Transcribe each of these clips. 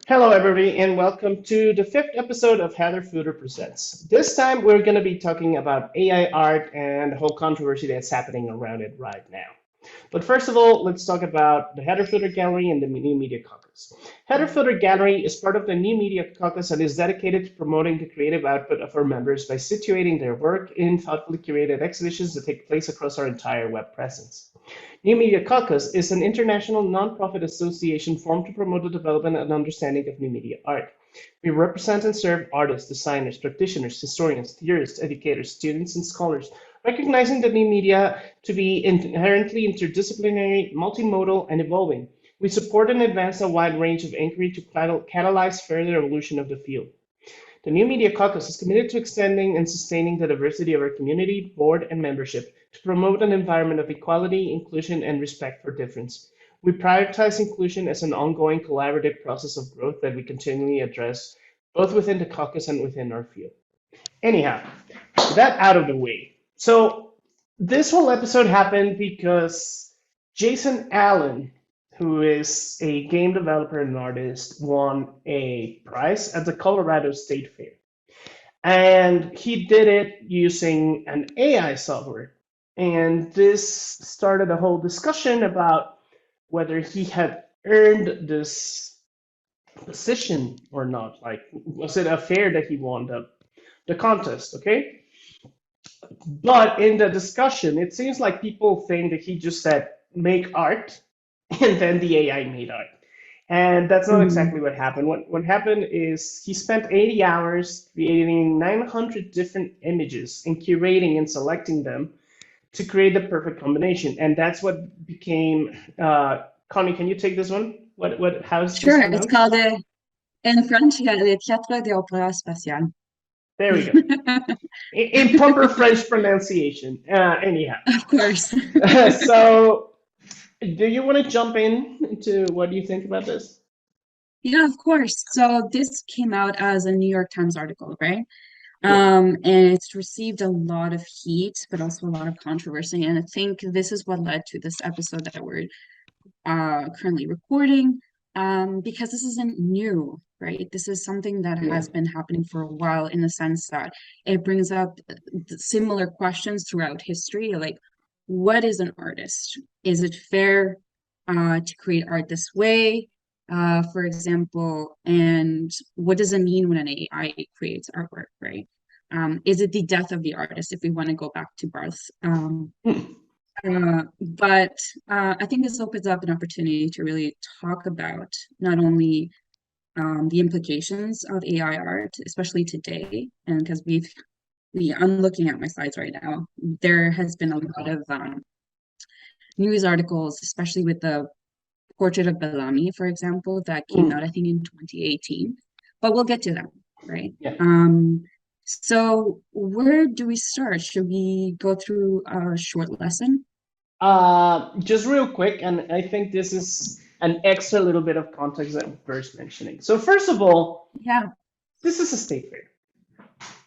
Hello, everybody, and welcome to the fifth episode of Heather Fooder Presents. This time, we're going to be talking about AI art and the whole controversy that's happening around it right now. But first of all, let's talk about the Heather Fooder Gallery and the New Media Caucus. Heather Fooder Gallery is part of the New Media Caucus and is dedicated to promoting the creative output of our members by situating their work in thoughtfully curated exhibitions that take place across our entire web presence. New Media Caucus is an international nonprofit association formed to promote the development and understanding of new media art. We represent and serve artists, designers, practitioners, historians, theorists, educators, students, and scholars, recognizing the new media to be inherently interdisciplinary, multimodal, and evolving. We support and advance a wide range of inquiry to catalyze further evolution of the field. The New Media Caucus is committed to extending and sustaining the diversity of our community, board, and membership to promote an environment of equality, inclusion, and respect for difference. We prioritize inclusion as an ongoing collaborative process of growth that we continually address both within the caucus and within our field. Anyhow, that out of the way. So this whole episode happened because Jason Allen, who is a game developer and artist, won a prize at the Colorado State Fair. And he did it using an AI software. And this started a whole discussion about whether he had earned this position or not. Like, was it a fair that he won the contest? Okay. But in the discussion, it seems like people think that he just said, make art, and then the AI made art. And that's not exactly what happened. What happened is he spent 80 hours creating 900 different images and curating and selecting them to create the perfect combination. And that's what became, Connie, can you take this one? How's this Sure, it's pronounced? called in French, le Théâtre des Opéras Spatiales. There we go. In proper French pronunciation. Anyhow. Of course. So, do you want to jump into what do you think about this? Yeah, of course. So this came out as a New York Times article, right? Yeah. And it's received a lot of heat, but also a lot of controversy. And I think this is what led to this episode that we're currently recording, because this isn't new, right? This is something that Yeah. has been happening for a while in the sense that it brings up similar questions throughout history, like what is an artist? Is it fair to create art this way? For example, and what does it mean when an AI creates artwork, right? Is it the death of the artist if we want to go back to Barth's but I think this opens up an opportunity to really talk about not only the implications of AI art, especially today, and because I'm looking at my slides right now, there has been a lot of news articles, especially with the portrait of Bellamy, for example, that came out, I think, in 2018. But we'll get to that, right? Yeah. So where do we start? Should we go through a short lesson? Just real quick, and I think this is an extra little bit of context that I'm first mentioning. So first of all, Yeah, this is a state fair.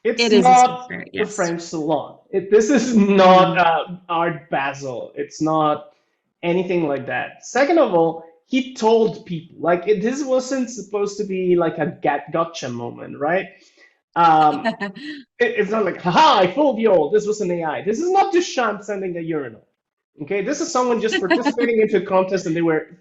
It's it is a state not fair, the yes. French Salon. This is not Art Basel. It's not anything like that. Second of all, he told people this wasn't supposed to be like a gotcha moment, right? Um, it's not like, haha, I fooled you all. This was an AI. This is not Duchamp sending a urinal. Okay, this is someone just participating into a contest and they were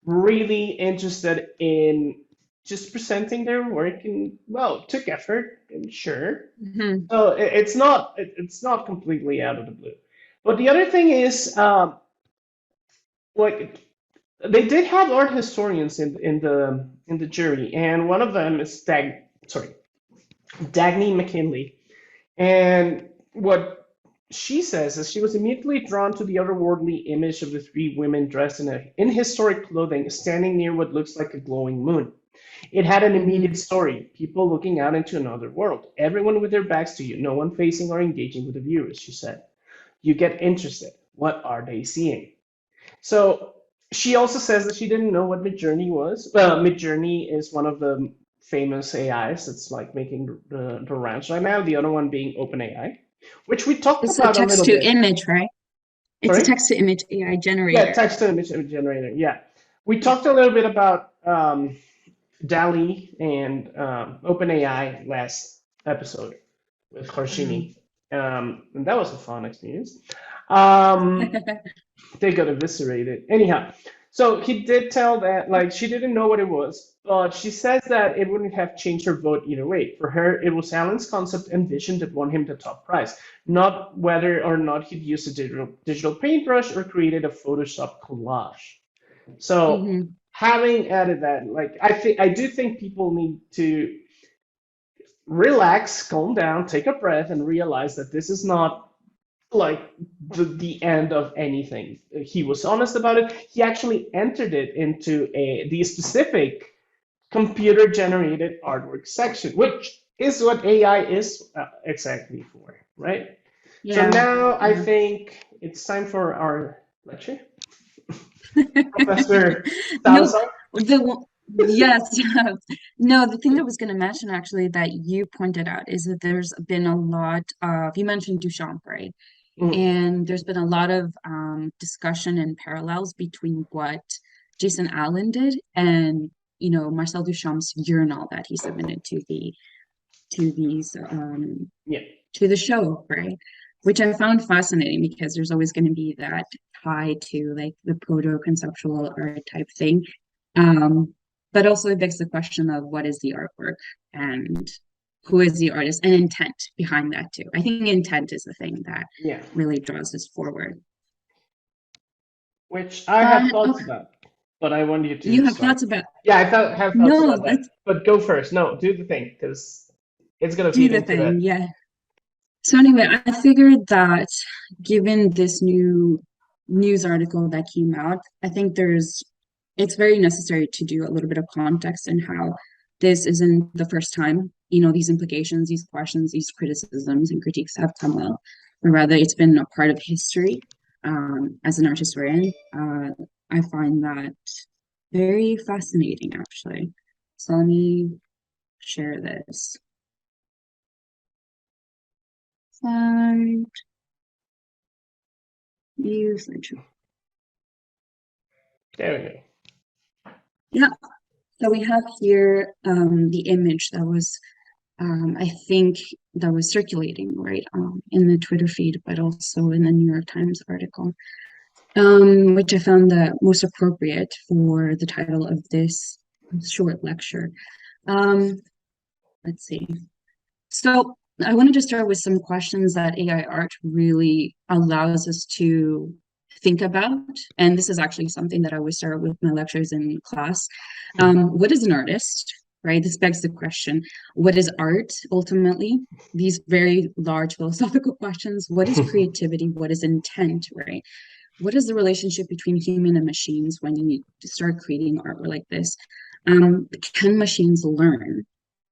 really interested in just presenting their work and well, it took effort and sure. Mhm. So it's not completely out of the blue. But the other thing is like they did have art historians in the jury, and one of them is Dagny McKinley. And what she says is she was immediately drawn to the otherworldly image of the three women dressed in historic clothing, standing near what looks like a glowing moon. It had an immediate story, people looking out into another world, everyone with their backs to you, no one facing or engaging with the viewers, she said. You get interested. What are they seeing? So she also says that she didn't know what Midjourney was. Well, Midjourney is one of the famous AIs that's like making the rounds right now. The other one being OpenAI, which we talked It's a about a text little to bit. image, right? It's a Sorry? text to image AI Yeah, generator. text to image generator. Yeah, we talked a little bit about DALL-E and OpenAI last episode with Mhm. Harshini. And that was a fun experience. Um, they got eviscerated. Anyhow, so he did tell that, like, she didn't know what it was, but she says that it wouldn't have changed her vote either way. For her, it was Alan's concept and vision that won him the top prize, not whether or not he'd used a digital paintbrush or created a Photoshop collage. So, Mhm. having added that, like, I do think people need to relax, calm down, take a breath, and realize that this is not like the end of anything. He was honest about it. He actually entered it into the specific computer generated artwork section, which is what AI is exactly for, right? So Yeah, now I yeah. think it's time for our lecture, Professor No, Salazar. yes, yes. No, the thing I was going to mention actually that you pointed out is that there's been a lot of, you mentioned Duchamp, right? Mm, And there's been a lot of discussion and parallels between what Jason Allen did and, Marcel Duchamp's urinal that he submitted to these yeah. to the show, right? Which I found fascinating because there's always going to be that tie to like the proto-conceptual art type thing. Um, but also it begs the question of what is the artwork and who is the artist and intent behind that too. I think intent is the thing that Yeah, really draws this forward. which I have But thoughts okay, about, but I want you to you have start. thoughts about Yeah, have thoughts no, about that, let's but go first. No, do the thing because it's gonna do feed the into thing. that. Yeah. So anyway, I figured that given this new news article that came out, I think it's very necessary to do a little bit of context in how this isn't the first time, these implications, these questions, these criticisms and critiques have come up, or rather it's been a part of history. As an art historian, I find that very fascinating, actually. So let me share this. Slide, use, There we go. yeah. So we have here the image that was, I think, that was circulating right in the Twitter feed, but also in the New York Times article, which I found the most appropriate for the title of this short lecture. Um, let's see. So I wanted to start with some questions that AI art really allows us to think about. And this is actually something that I always start with my lectures in class. What is an artist? Right? This begs the question, what is art ultimately? These very large philosophical questions. What is creativity? What is intent, right? What is the relationship between human and machines when you need to start creating art like this? Can machines learn?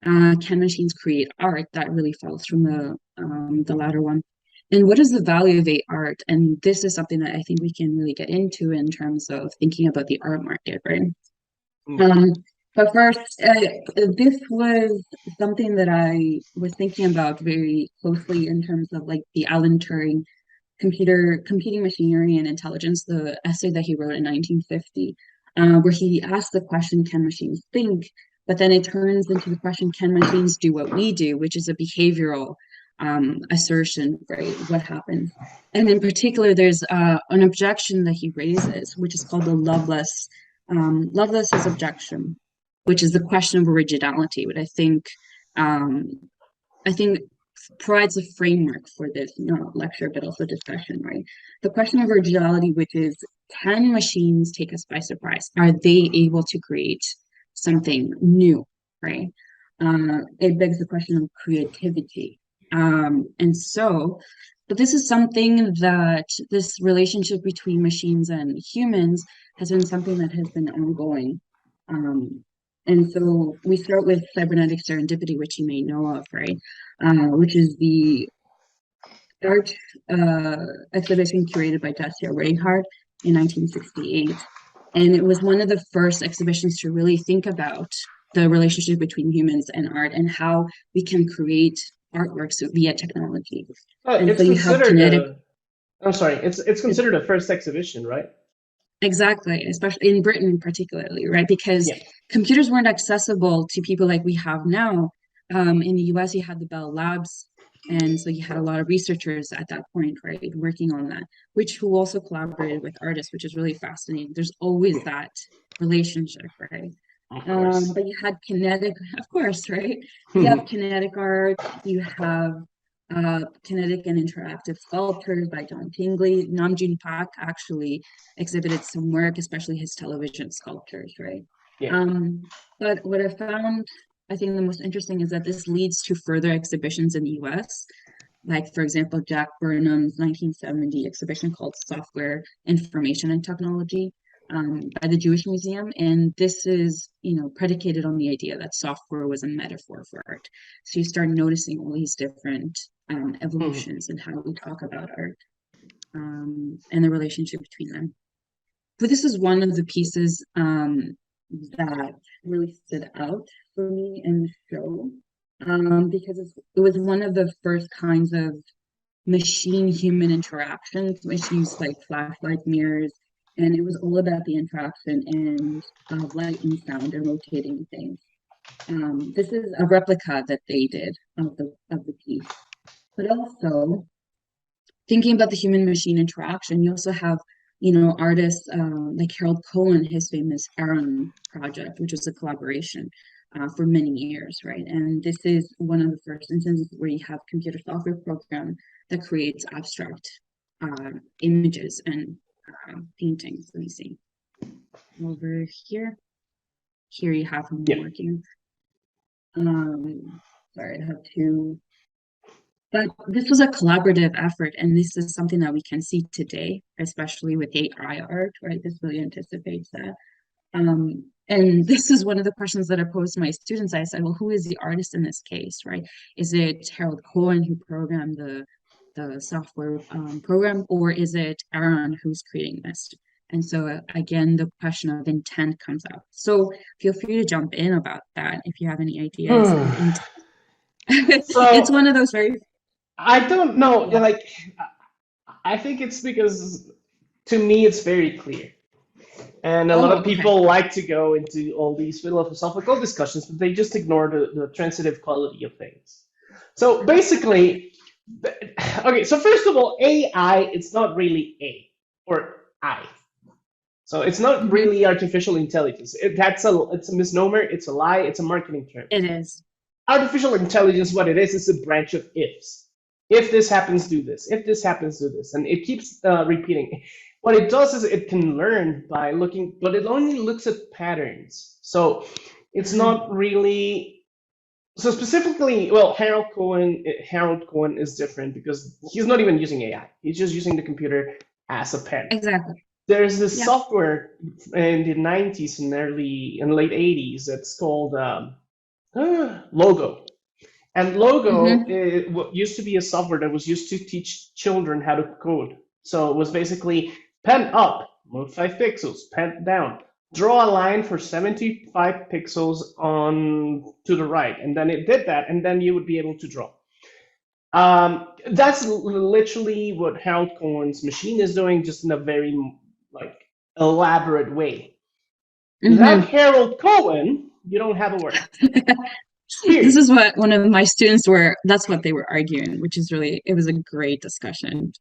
Can machines create art? That really falls from the latter one. And what is the value of a art? And this is something that I think we can really get into in terms of thinking about the art market, right? Mm. Um, but first, this was something that I was thinking about very closely in terms of like the Alan Turing computing machinery and intelligence, the essay that he wrote in 1950, where he asked the question, can machines think? But then it turns into the question, can machines do what we do, which is a behavioral assertion, right? What happens? And in particular, there's an objection that he raises, which is called the Lovelace's objection, which is the question of originality, which um, I think provides a framework for this not lecture but also discussion, right? The question of originality, which is, can machines take us by surprise? Are they able to create something new, right? It begs the question of creativity. But this is something that this relationship between machines and humans has been something that has been ongoing. Um, and so we start with cybernetic serendipity, which you may know of, right? Which is the art exhibition curated by Dacia Reinhardt in 1968. And it was one of the first exhibitions to really think about the relationship between humans and art and how we can create artworks via technology. And so It's you have considered genetic, a. I'm sorry. It's considered a first exhibition, right? Exactly, especially in Britain particularly, right? Because Yeah. computers weren't accessible to people like we have now. In the US, you had the Bell Labs, and so you had a lot of researchers at that point, right, working on that, which who also collaborated with artists, which is really fascinating. There's always that relationship, right? Of course. But you had kinetic, of course, right? You have kinetic art, you have kinetic and interactive sculptures by John Tingley. Namjoon Pak actually exhibited some work, especially his television sculptures, right? Yeah. But what I found, I think the most interesting is that this leads to further exhibitions in the US. Like, for example, Jack Burnham's 1970 exhibition called Software, Information and Technology by the Jewish Museum. And this is, predicated on the idea that software was a metaphor for art. So you start noticing all these different evolutions in how we talk about art and the relationship between them. But this is one of the pieces that really stood out for me in the show because it was one of the first kinds of machine-human interactions, which used like flashlight mirrors, and it was all about the interaction and light and sound and rotating things. This is a replica that they did of the piece, but also thinking about the human machine interaction, you also have, artists like Harold Cohen, his famous Aaron project, which was a collaboration for many years, right? And this is one of the first instances where you have computer software program that creates abstract images and paintings. Let me see. Over here. Here you have him Yeah. working. Sorry, I have to. But this was a collaborative effort, and this is something that we can see today, especially with AI art, right? This really anticipates that. And this is one of the questions that I posed to my students. I said, well, who is the artist in this case, right? Is it Harold Cohen who programmed the software program, or is it Aaron who's creating this? And so again, the question of intent comes up. So feel free to jump in about that if you have any ideas. It's So one of those very I don't know. yeah. Like, I think it's because to me it's very clear. And a lot Oh, of okay. people like to go into all these philosophical discussions, but they just ignore the transitive quality of things. So basically, okay, so first of all, AI, it's not really A or I. So it's not Mhm. really artificial intelligence. It's a misnomer, it's a lie, it's a marketing term. It is. Artificial intelligence, what it is a branch of ifs. If this happens, do this. If this happens, do this. And it keeps repeating. What it does is it can learn by looking, but it only looks at patterns. So it's Mhm. not really. So specifically, well, Harold Cohen is different because he's not even using AI. He's just using the computer as a pen. Exactly. There's this Yeah. software in the 90s and late 80s that's called Logo. And Logo Hmm. used to be a software that was used to teach children how to code. So it was basically pen up, move 5 pixels, pen down, draw a line for 75 pixels on to the right, and then it did that, and then you would be able to draw. That's literally what Harold Cohen's machine is doing, just in a very like elaborate way. Without Hmm. Harold Cohen, you don't have a work. This Period. is what one of my students were, that's what they were arguing, which is really, it was a great discussion.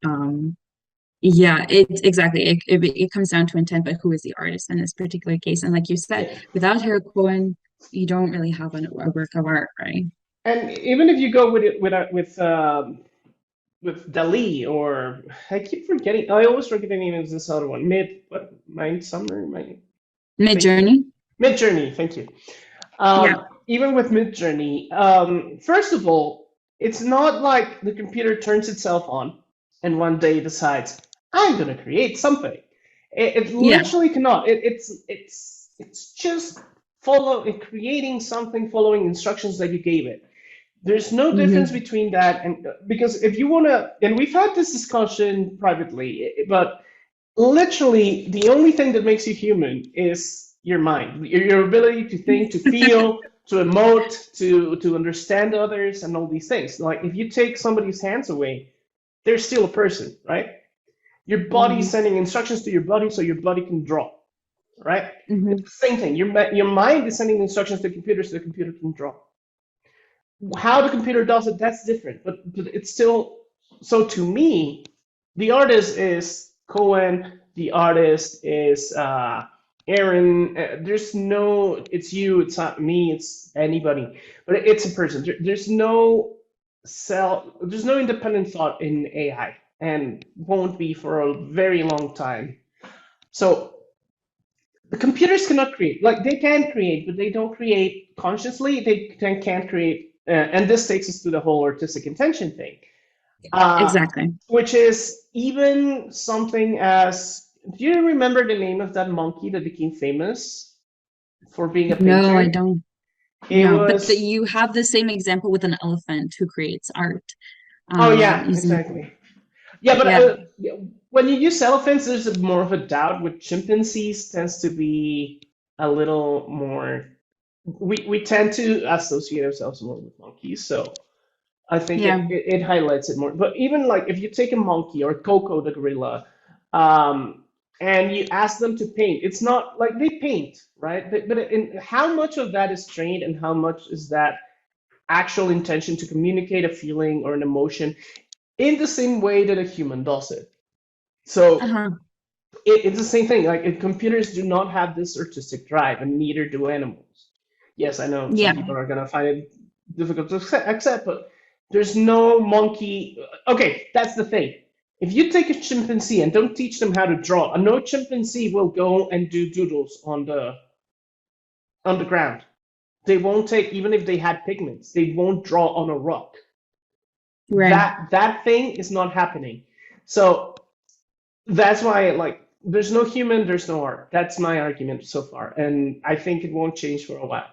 Yeah, exactly. It comes down to intent, but who is the artist in this particular case? And like you said, Yeah. without Harold Cohen, you don't really have a work of art, right? And even if you go with it with Dali or I keep forgetting. I always forget the name of this other one. Mind Summer. Thank you. Mid-Journey? Mid Journey. Thank you. Yeah. Even with Mid Journey, first of all, it's not like the computer turns itself on and one day decides I'm gonna create something. It Yeah. literally cannot. It's just creating something following instructions that you gave it. There's no difference Hmm. between that and because if you want to, and we've had this discussion privately, but literally the only thing that makes you human is your mind, your ability to think, to feel, to emote, to understand others, and all these things. Like if you take somebody's hands away, they're still a person, right? Your body is Mm-hmm. sending instructions to your body so your body can draw, right? It's Mm-hmm. the same thing. Your mind is sending instructions to the computer so the computer can draw. How the computer does it, that's different, but it's still. So to me, the artist is Cohen, the artist is Aaron. There's no, it's you, it's not me, it's anybody, but it's a person. There's no there's no independent thought in AI, and won't be for a very long time. So the computers cannot create. Like they can create, but they don't create consciously. Can't create, and this takes us to the whole artistic intention thing, uh, Exactly. which is even something as. Do you remember the name of that monkey that became famous for being a No, I painter? don't It know. But was. you have the same example with an elephant who creates art Oh yeah, using, exactly. Yeah, but yeah, yeah, when you use elephants, there's more of a doubt. With chimpanzees, tends to be a little more. We tend to associate ourselves more with monkeys, so I think yeah, it highlights it more. But even like if you take a monkey or Coco the gorilla, um, and you ask them to paint, it's not like they paint, right? But how much of that is trained and how much is that actual intention to communicate a feeling or an emotion in the same way that a human does it? So uh-huh, it's the same thing. Like computers do not have this artistic drive, and neither do animals. Yes, I know some yeah, people are gonna find it difficult to accept, but there's no monkey. Okay, that's the thing. If you take a chimpanzee and don't teach them how to draw, no chimpanzee will go and do doodles on the ground. They won't take, even if they had pigments, they won't draw on a rock. right. That thing is not happening. So that's why, like, there's no human, there's no art. That's my argument so far, and I think it won't change for a while.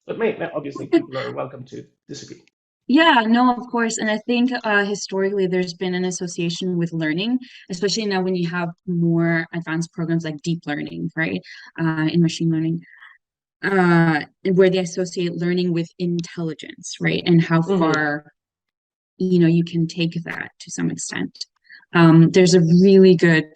But obviously, people are welcome to disagree. Yeah, no, of course. And I think historically there's been an association with learning, especially now when you have more advanced programs like deep learning, right? In machine learning, where they associate learning with intelligence, right? And how Hmm. far, you can take that to some extent. There's a really good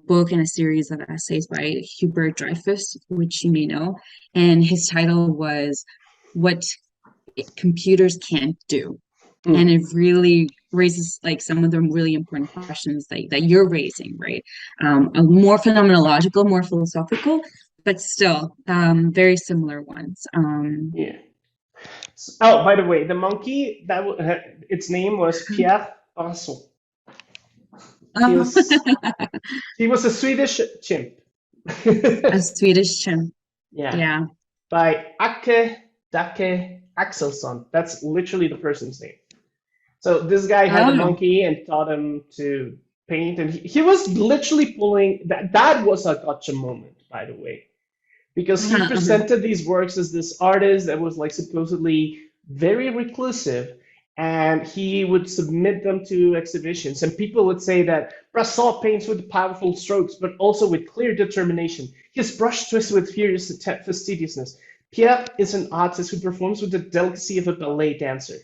book and a series of essays by Hubert Dreyfus, which you may know, and his title was What Computers Can't Do. And Mm. it really raises like some of the really important questions that you're raising, right? More phenomenological, more philosophical, but still very similar ones. Yeah. Oh, by the way, the monkey its name was Pierre Pinson. He Oh, was he was a Swedish chimp. a Swedish chimp. Yeah, Yeah. by Acke Dake Axelsson. That's literally the person's name. So this guy had the Oh, monkey and taught him to paint, and he was literally pulling that. That was a gotcha moment, by the way, because he uh-huh, uh-huh. presented these works as this artist that was like supposedly very reclusive, and he would submit them to exhibitions, and people would say that Brassard paints with powerful strokes but also with clear determination. His brush twists with furious fastidiousness. Pierre is an artist who performs with the delicacy of a ballet dancer.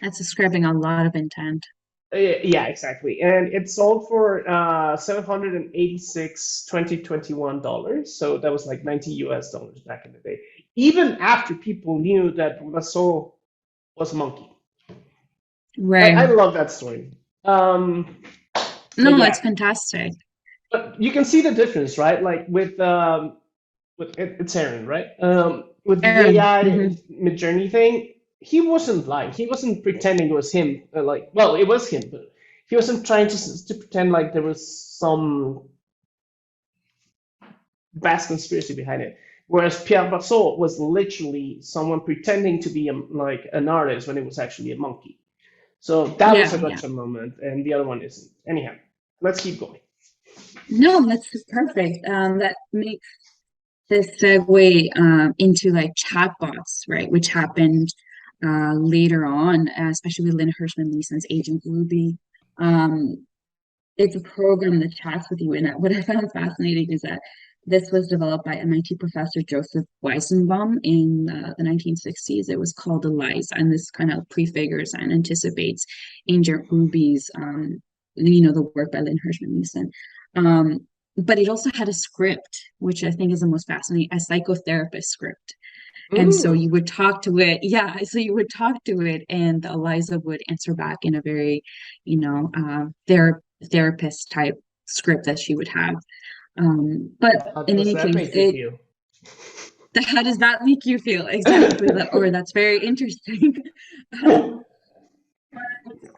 That's describing a lot of intent. Yeah, exactly. And it sold for 786 $2021. So that was like 90 US dollars back in the day. Even after people knew that Russell was a monkey. I Right. love that story. Um, but No, yeah, it's fantastic. but you can see the difference, right? Like with it's Aaron, right? With the Aaron. AI Hmm. Midjourney thing, he wasn't lying. He wasn't pretending it was him. Like, well, it was him, but he wasn't trying to pretend like there was some vast conspiracy behind it. Whereas Pierre Bassot was literally someone pretending to be like an artist when it was actually a monkey. So that was Yeah, a yeah. gotcha moment, and the other one isn't. Anyhow, let's keep going. No, that's perfect. That makes this segue into like chatbots, right? Which happened later on, especially with Lynn Hirschman Leeson's Agent Ruby. Um, it's a program that chats with you, and what I found fascinating is that This was developed by MIT professor Joseph Weizenbaum in the 1960s. It was called ELIZA, and this kind of prefigures and anticipates Ancient Ruby's, the work by Lynn Hirschman Mason. But it also had a script, which I think is the most fascinating, a psychotherapist script. And so Mm, you would talk to it, yeah. So you would talk to it, and Eliza would answer back in a very, therapist type script that she would have. But how in does any that case, make you it feel? how does that make you feel exactly? That, or that's very interesting.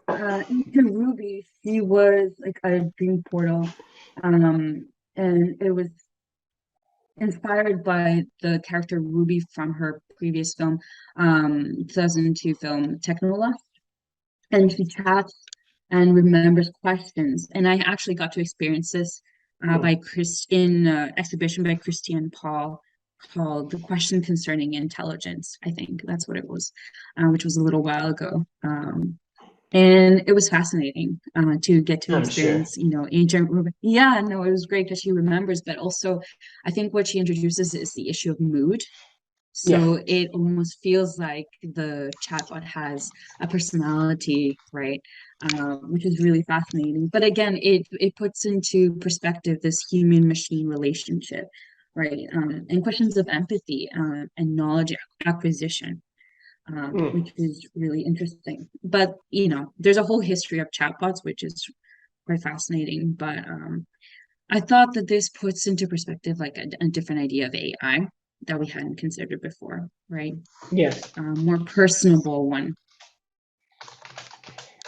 Um, Into Ruby, she was like a dream portal, and it was inspired by the character Ruby from her previous film, 2002 film Technola, and she chats and remembers questions. And I actually got to experience this Hmm. by Christian exhibition by Christian Paul called "The Question Concerning Intelligence." I think that's what it was, which was a little while ago. And it was fascinating to get to I'm sure. experience, ancient Ruby. Yeah, no, it was great because she remembers, but also I think what she introduces is the issue of mood. Yeah. So it almost feels like the chatbot has a personality, right? Which is really fascinating. But again, it puts into perspective this human-machine relationship, right? And questions of empathy and knowledge acquisition, Mm. which is really interesting. But there's a whole history of chatbots, which is quite fascinating. But I thought that this puts into perspective like a different idea of AI that we hadn't considered before, right? Yes. More personable one.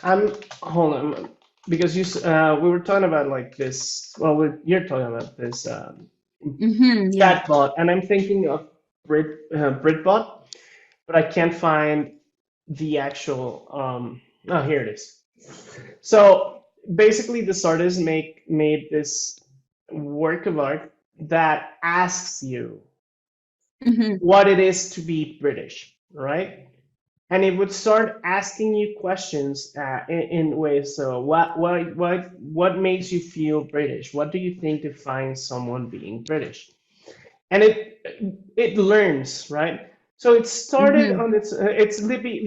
I'm hold on because we were talking about like this. Well, you're talking about this Yeah. chatbot, and I'm thinking of Britbot, but I can't find the actual. Oh, here it is. So basically, this artist made this work of art that asks you hmm what it is to be British, right? And it would start asking you questions in ways. So, what makes you feel British? What do you think defines someone being British? And it learns, right? So it started hmm on it's Libby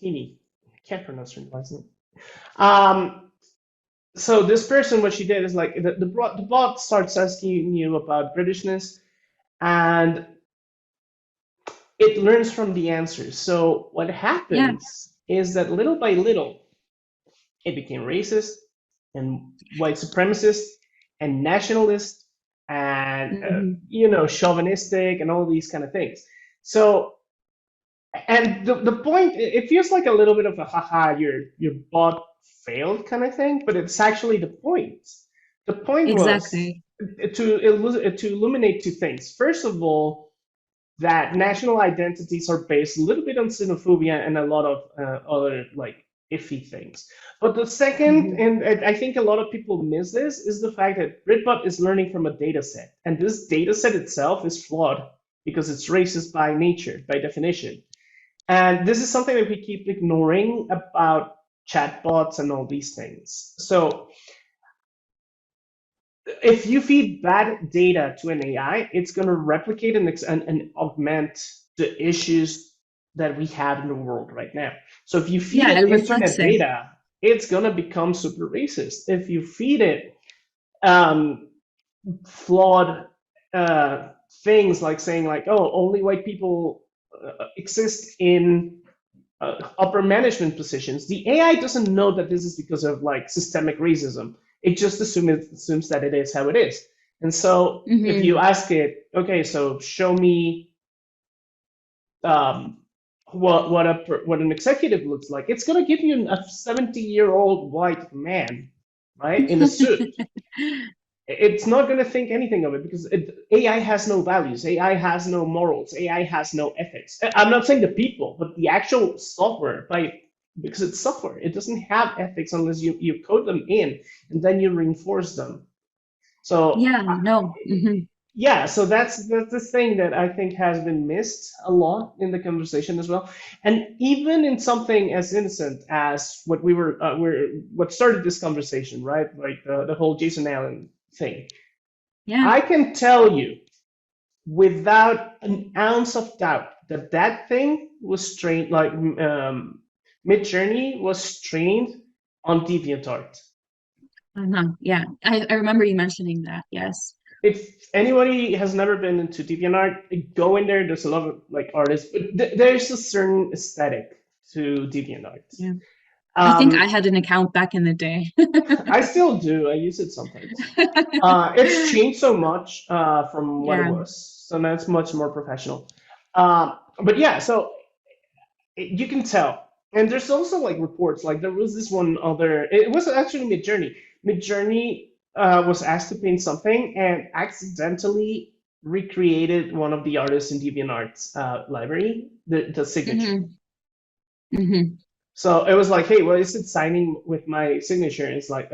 Heaney. Can't pronounce her last name. Um, so this person, what she did is like the bot starts asking you about Britishness, and it learns from the answers. So what Yeah. happens is that little by little, it became racist and white supremacist and nationalist and hmm chauvinistic and all these kind of things. So and the point, it feels like a little bit of a haha, your bot failed kind of thing, but it's actually the point. The point was Exactly. to illuminate two things. First of all, that national identities are based a little bit on xenophobia and a lot of other like iffy things. But the second, hmm and I think a lot of people miss this, is the fact that Britbot is learning from a data set. And this data set itself is flawed because it's racist by nature, by definition. And this is something that we keep ignoring about chatbots and all these things. So if you feed bad data to an AI, it's going to replicate and augment the issues that we have in the world right now. So if you feed Yeah, it it reflects internet it. data, it's going to become super racist. If you feed it um, flawed uh, things like saying like, oh, only white people exist in upper management positions, the AI doesn't know that this is because of like systemic racism. It just assumes that it is how it is. And so if you hmm ask it, okay, so show me um, what an executive looks like, it's gonna give you a 70-year-old white man, right, in a suit. It's not going to think anything of it because AI has no values, AI has no morals, AI has no ethics. I'm not saying the people, but the actual software, because it's software, it doesn't have ethics unless you code them in and then you reinforce them. So Yeah, no. yeah, so that's the thing that I think has been missed a lot in the conversation as well, and even in something as innocent as what what started this conversation, right? Like the whole Jason Allen thing. Yeah. I can tell you without an ounce of doubt that that thing was trained, like Midjourney was trained on DeviantArt. Yeah. I remember you mentioning that. Yes. If anybody has never been into DeviantArt, go in there. There's a lot of like artists, but there's a certain aesthetic to DeviantArt. Yeah. I think I Um, had an account back in the day. I still do. I use it sometimes. It's changed so much from what it Yeah. was, so now it's much more professional. But yeah, so you can tell. And there's also like reports, like there was this one other, it was actually Midjourney. Midjourney was asked to paint something and accidentally recreated one of the artists in DeviantArt's library, the signature. Hmm. Hmm. So it was like, hey, well, is it signing with my signature? And it's like,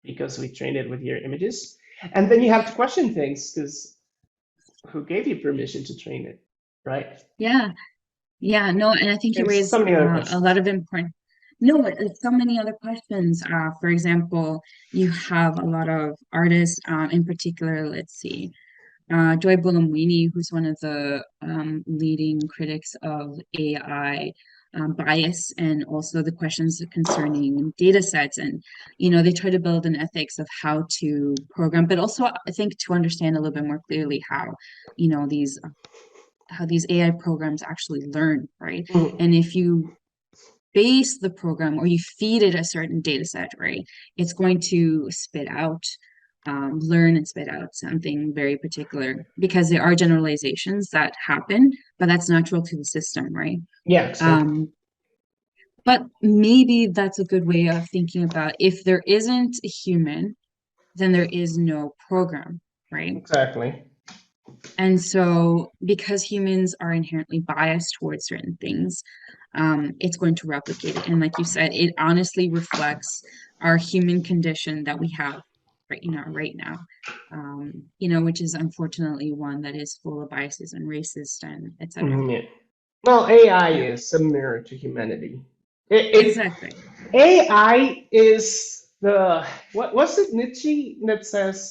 because we trained it with your images. And then you have to question things because who gave you permission to train it, right? Yeah. Yeah. No, and I think you And so raised many other a lot questions. of important. No, so many other questions. For example, you have a lot of artists, in particular, let's see. Joy Buolamwini, who's one of the leading critics of AI bias and also the questions concerning data sets. And, they try to build an ethics of how to program, but also I think to understand a little bit more clearly you know, these how these AI programs actually learn, right? Mhm. And if you base the program or you feed it a certain data set, right, it's going to spit out, learn and spit out something very particular because there are generalizations that happen, but that's natural to the system, right? Yeah, exactly. Um, but maybe that's a good way of thinking about if there isn't a human, then there is no program, right? Exactly. And so, because humans are inherently biased towards certain things, it's going to replicate it. And like you said, it honestly reflects our human condition that we have right now, which is unfortunately one that is full of biases and racist and etc. Mhm, yeah. Well, AI Yeah, is a mirror to humanity. It exactly. AI is the what's it Nietzsche that says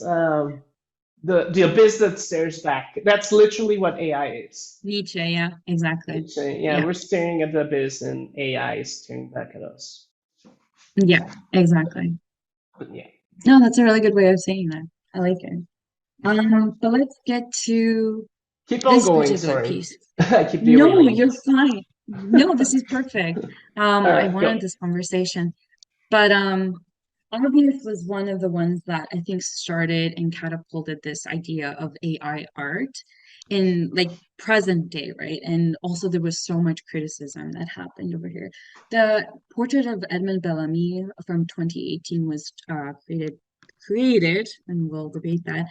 the abyss that stares back. That's literally what AI is. Nietzsche, yeah, exactly. Nietzsche, yeah, Yeah, we're staring at the abyss and AI is staring back at us. yeah, exactly. But yeah, No, that's a really good way of saying that. I like it. But let's get to keep on this going. particular Sorry, piece. I keep No, derailing. you're fine. No, this is perfect. All I right, go. wanted this conversation, but Obvious was one of the ones that I think started and catapulted this idea of AI art in like present day, right? And also there was so much criticism that happened over here. The portrait of Edmond Bellamy from 2018 was created, and we'll debate that,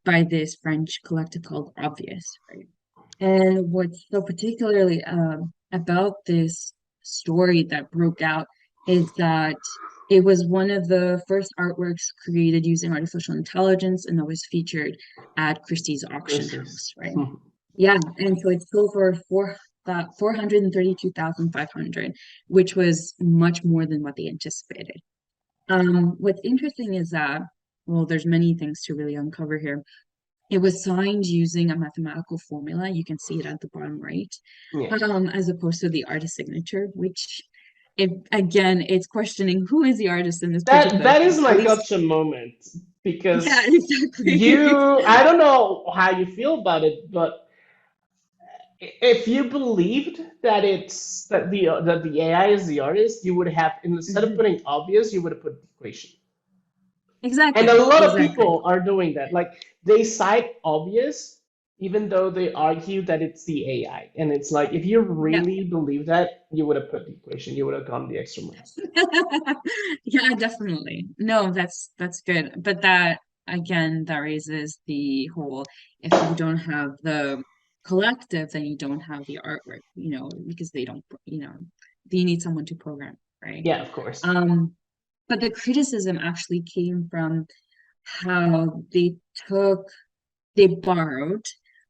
by this French collective called Obvious, right? And what's so particularly about this story that broke out is that it was one of the first artworks created using artificial intelligence and that was featured at Christie's auction Chris's. house, right? Yeah, and so it sold for 432,500, which was much more than what they anticipated. What's interesting is that, well, there's many things to really uncover here. It was signed using a mathematical formula. You can see it at the bottom right, Yeah, as opposed to the artist signature, which again, it's questioning who is the artist in this particular that is case. At my least, gotcha moment yeah, because exactly. I don't know how you feel about it, but if you believed that the AI is the artist, you would have instead of Mhm. putting obvious, you would have put equation. And a Exactly, lot of exactly. people are doing that. Like they cite obvious, even though they argue that it's the AI. And it's like if you Yeah. really believe that, you would have put the equation. You would have gone the extra mile. Yeah, definitely. No, that's good. But that again, that raises the whole if you don't have the collective, then you don't have the artwork, because they don't, you need someone to program, right? Yeah, of course. Um, but the criticism actually came from how took they borrowed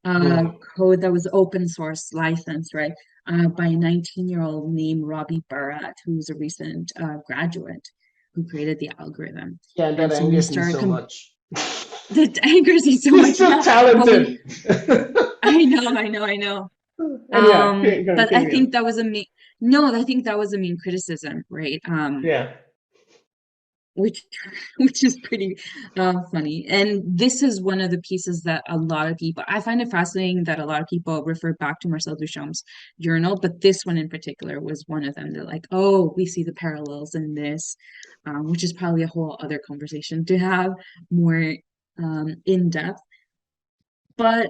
Mhm. code that was open source license, right? By a 19-year-old named Robbie Barat, who's a recent graduate who created the algorithm. Yeah, that And so he angers me started so much. That angers me so He's much. so Yeah, but talented. when I know. And yeah, But I carry on. think that was a main, no, I think that was a main criticism, right? Yeah, Which which is pretty funny. And this is one of the pieces that a lot of people, I find it fascinating that a lot of people refer back to Marcel Duchamp's journal, but this one in particular was one of them. They're like, oh, we see the parallels in this, which is probably a whole other conversation to have more in depth. But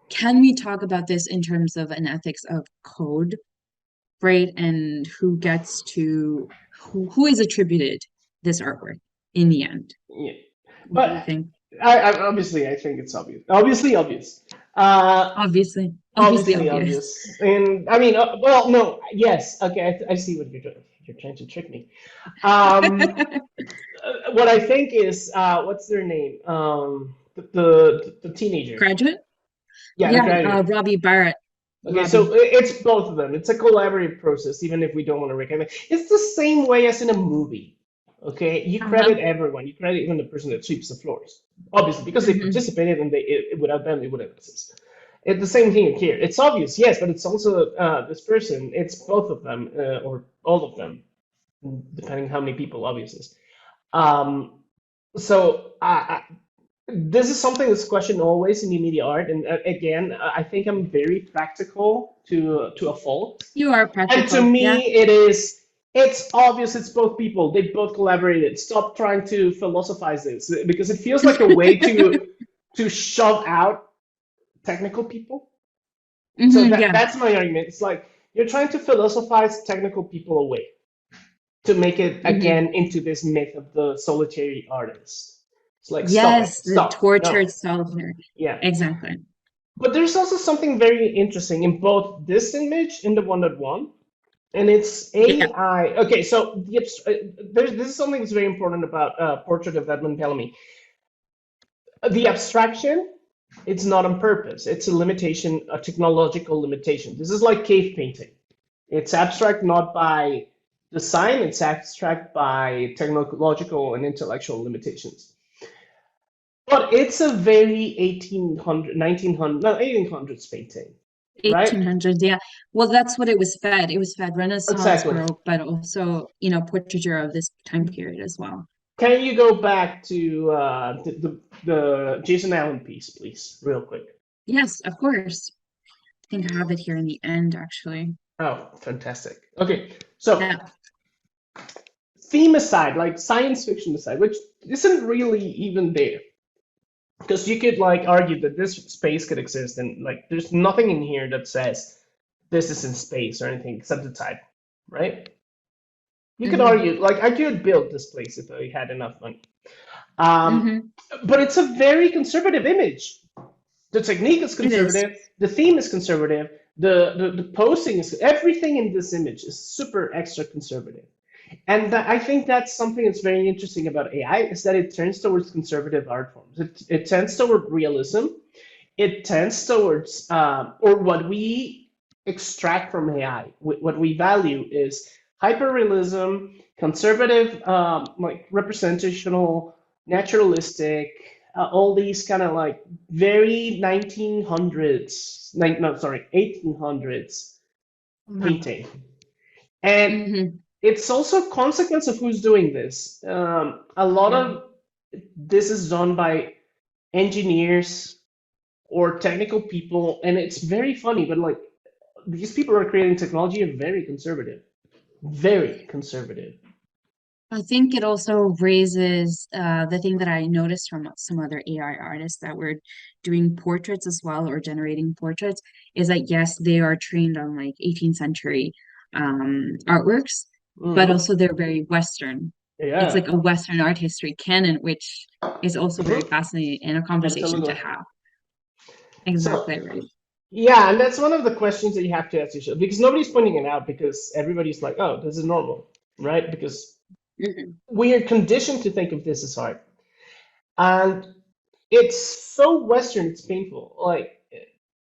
can we talk about this in terms of an ethics of code, right? And who gets to who is attributed this artwork in the end? yeah. What do you But think? obviously, I think it's obvious. Obviously, obvious. Uh, Obviously obviously obvious. obvious. And I mean, well, no, yes. Okay, I see what you're doing. You're trying to trick me. Um, what I think is, what's their name? The teenager. Graduate? Yeah, the Yeah, graduate. Robbie Barrett. Okay, so Robbie. it's both of them. It's a collaborative process, even if we don't want to recognize. It's the same way as in a movie. Okay, you Uh-huh. credit everyone. You credit even the person that sweeps the floors, obviously, because they Hmm. participated and without them it wouldn't exist. It's the same thing here. It's obvious, yes, but it's also this person. It's both of them or all of them, depending how many people obvious is. Um, so this is something that's questioned always in the media art, and again, I think I'm very practical to a fault. You are And to practical. Yeah. me, it is. It's obvious. It's both people. They both collaborated. Stop trying to philosophize this because it feels like a way to shove out technical people. So Yeah. that's my argument. It's like you're trying to philosophize technical people away to make it Hmm. again into this myth of the solitary artist. It's like stop Yes, it. the Stop. No. tortured solitary. Yeah. Exactly. But there's also something very interesting in both this image and the one that won, and it's Yeah. AI. Okay, so this is something that's very important about Portrait of Edmund Bellamy. The abstraction, it's not on purpose. It's a limitation, a technological limitation. This is like cave painting. It's abstract not by design, it's abstract by technological and intellectual limitations. But it's a very 1800, 1900, no, 1800s painting, right? 1800s. Yeah. Well, that's what it was fed. It was fed Renaissance, Exactly. Baroque, but also, portraiture of this time period as well. Can you go back to the Jason Allen piece, please, real quick? Yes, of course. I think I have it here in the end, actually. Oh, fantastic. Okay, so Yeah. theme aside, like science fiction aside, which isn't really even there, because you could like argue that this space could exist, and like there's nothing in here that says this is in space or anything except the type, right? You could Hmm. argue, like I could build this place if I had enough money. Um, Hmm. but it's a very conservative image. The technique is It is. conservative, the theme is conservative, the posing is everything in this image is super extra conservative. And I think that's something that's very interesting about AI is that it turns towards conservative art forms. It tends toward realism. It tends towards, or what we extract from AI, what we value is hyperrealism, conservative, like representational, naturalistic, all these kind of like very 1900s, no, sorry, 1800s Mhm. painting. And Hmm. it's also a consequence of who's doing this. A lot Yeah. of this is done by engineers or technical people, and it's very funny, but like these people are creating technology are very conservative, very conservative. I think it also raises the thing that I noticed from some other AI artists that were doing portraits as well or generating portraits is that yes, they are trained on like 18th century artworks, but Hmm. also they're very Western. It's Yeah. like a Western art history canon, which is also very Hmm. fascinating and a conversation to Absolutely. have. So Exactly right. yeah, and that's one of the questions that you have to ask yourself because nobody's pointing it out because everybody's like, oh, this is normal, right? Because Hmm. we are conditioned to think of this as art. And it's so Western, it's painful. Like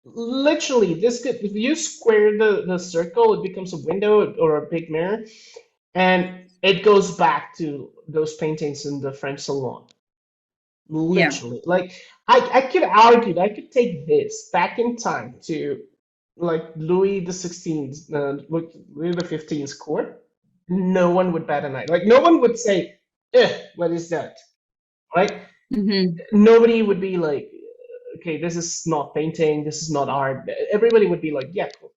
literally, this could if you square the circle, it becomes a window or a big mirror. And It goes back to those paintings in the French Salon. Yeah. Literally. Like I could argue, I could take this back in time to like Louis the 16th, Louis the 15th's court. No one would bat an eye. Like no one would say, what is that? Right? Mm-hmm. Nobody would be like, okay, this is not painting, this is not art. Everybody would be like, yeah, cool.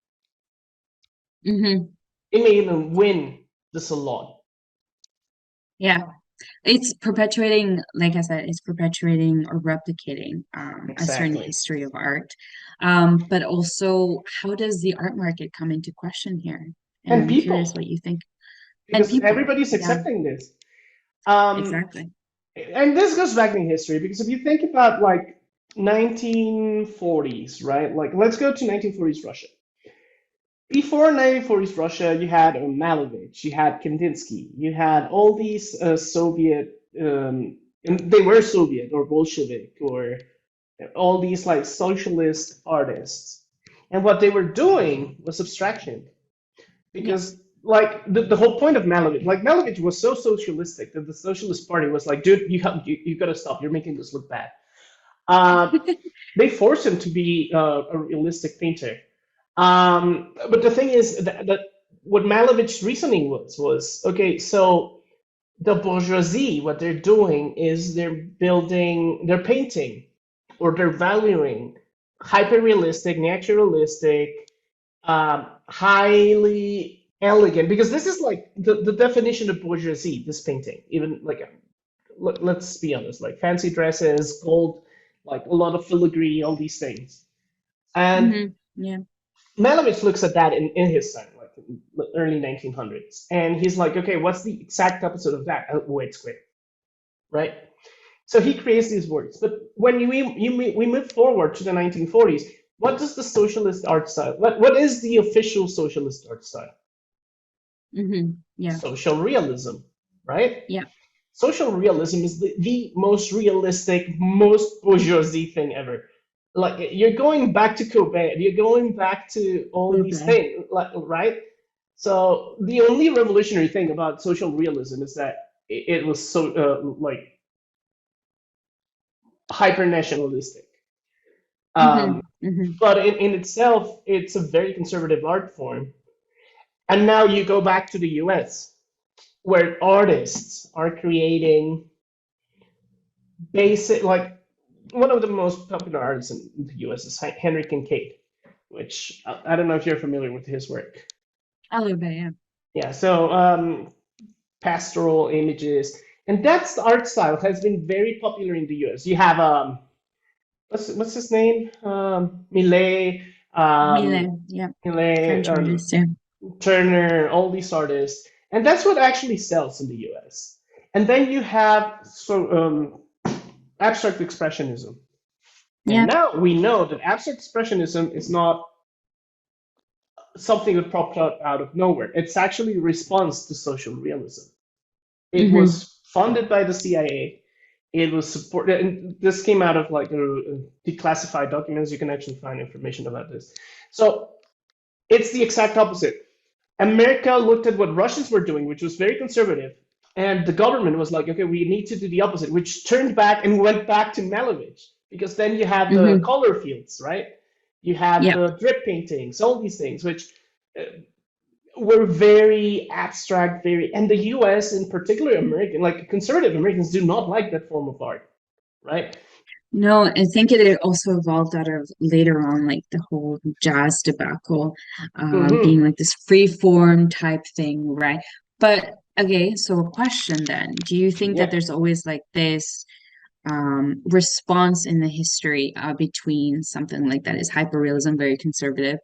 Mm-hmm. It may even win the salon. Yeah. It's perpetuating, like I said, it's perpetuating or replicating a certain Exactly. history of art. But also, how does the art market come into question here? And And I'm curious what people, you think. And because people, everybody's yeah, accepting this. Um, exactly. and this goes back in history because if you think about like 1940s, right? Like let's go to 1940s Russia. Before 1940s Russia, you had Malevich, you had Kandinsky, you had all these Soviet, and they were Soviet or Bolshevik or all these like socialist artists. And what they were doing was abstraction Yeah. because like the whole point of Malevich, like Malevich was so socialistic that the Socialist Party was like, dude, you got to stop. You're making this look bad. Uh, they forced him to be a realistic painter. But the thing is that what Malevich's reasoning was okay. So the bourgeoisie, what they're doing is they're painting, or they're valuing hyper realistic, naturalistic, highly elegant. Because this is like the definition of bourgeoisie. This painting, even like let's be honest, like fancy dresses, gold, like a lot of filigree, all these things. And Mm-hmm. Yeah. Malevich looks at that in his time, like in the early 1900s, and he's like, okay, what's the exact opposite of that? Oh, it's great, right? So he creates these works. But when we move forward to the 1940s, what does the socialist art style? What is the official socialist art style? Mm-hmm. Yeah. Social realism, right? Yeah. Social realism is the most realistic, most bourgeoisie thing ever. Like you're going back to Cobain, you're going back to all these Okay. things, like, right? So the only revolutionary thing about social realism is that it was so like hyper nationalistic. Mm-hmm. Um, Mm-hmm. but in itself, it's a very conservative art form. And now you go back to the US, where artists are creating basic, like one of the most popular artists in the US is Henry Kincaid, which I don't know if you're familiar with his work. I love that. Yeah. Yeah, so pastoral images, and that's the art style has been very popular in the US. You have what's his name? Millet, um, Milan. Yeah. Millet, French artist. Yeah. Turner, all these artists, and that's what actually sells in the US. And then you have abstract expressionism. And Yeah. now we know that abstract expressionism is not something that popped out of nowhere. It's actually a response to social realism. It Mm-hmm. was funded by the CIA. It was supported, and this came out of like declassified documents. You can actually find information about this. So it's the exact opposite. America looked at what Russians were doing, which was very conservative, and the government was like, okay, we need to do the opposite, which turned back and went back to Malevich, because then you have the Mm-hmm. color fields, right? You have Yeah. the drip paintings, all these things, which were very abstract, and the US, in particular, American, like conservative Americans, do not like that form of art, right? No, I think it also evolved out of later on, like the whole jazz debacle, being Mm-hmm. like this free form type thing, right? But okay, so a question then, do you think that Yeah, there's always like this response in the history between something like that is hyperrealism, very conservative,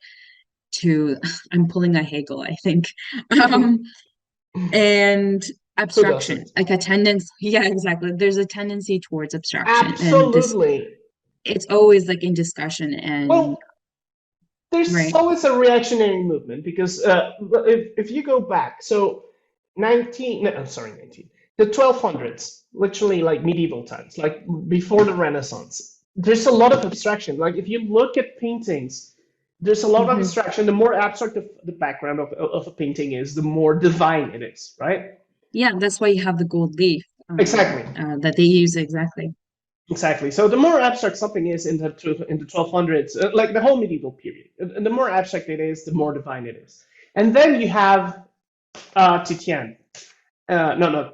to I'm pulling a Hegel, I think, um, and who abstraction, doesn't? like a tendency, yeah, exactly. There's a tendency towards abstraction, and this Absolutely. it's always like in discussion and Well, there's right. always a reactionary movement because if you go back, so 19, no, I'm sorry, 19, the 1200s, literally like medieval times, like before the Renaissance, there's a lot of abstraction. Like if you look at paintings, there's a lot of Hmm. abstraction. The more abstract the background of a painting is, the more divine it is, right? Yeah, that's why you have the gold leaf Exactly. that they use exactly. Exactly. So the more abstract something is in the 1200s, like the whole medieval period, the more abstract it is, the more divine it is. And then you have Titian. No, no,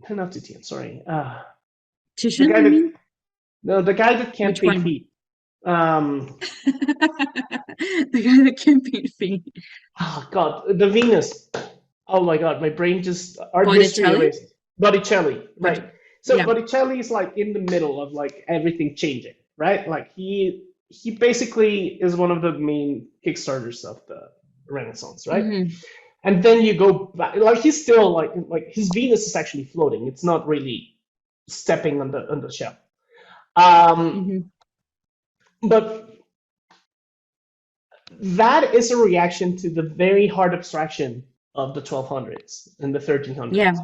not Titian. Sorry. The Titian, guy you that mean? no, the guy that can't Which pay one? fee. Um, The guy that can paint feet. oh God, the Venus. Oh my God, my brain just art history Botticelli? erased. Botticelli, But right? So yeah. Botticelli is like in the middle of like everything changing, right? Like he basically is one of the main kickstarters of the Renaissance, right? Hmm. And then you go back, like he's still like his Venus is actually floating. It's not really stepping on the shell. Um, Hmm. but that is a reaction to the very hard abstraction of the 1200s and the Yeah. 1300s,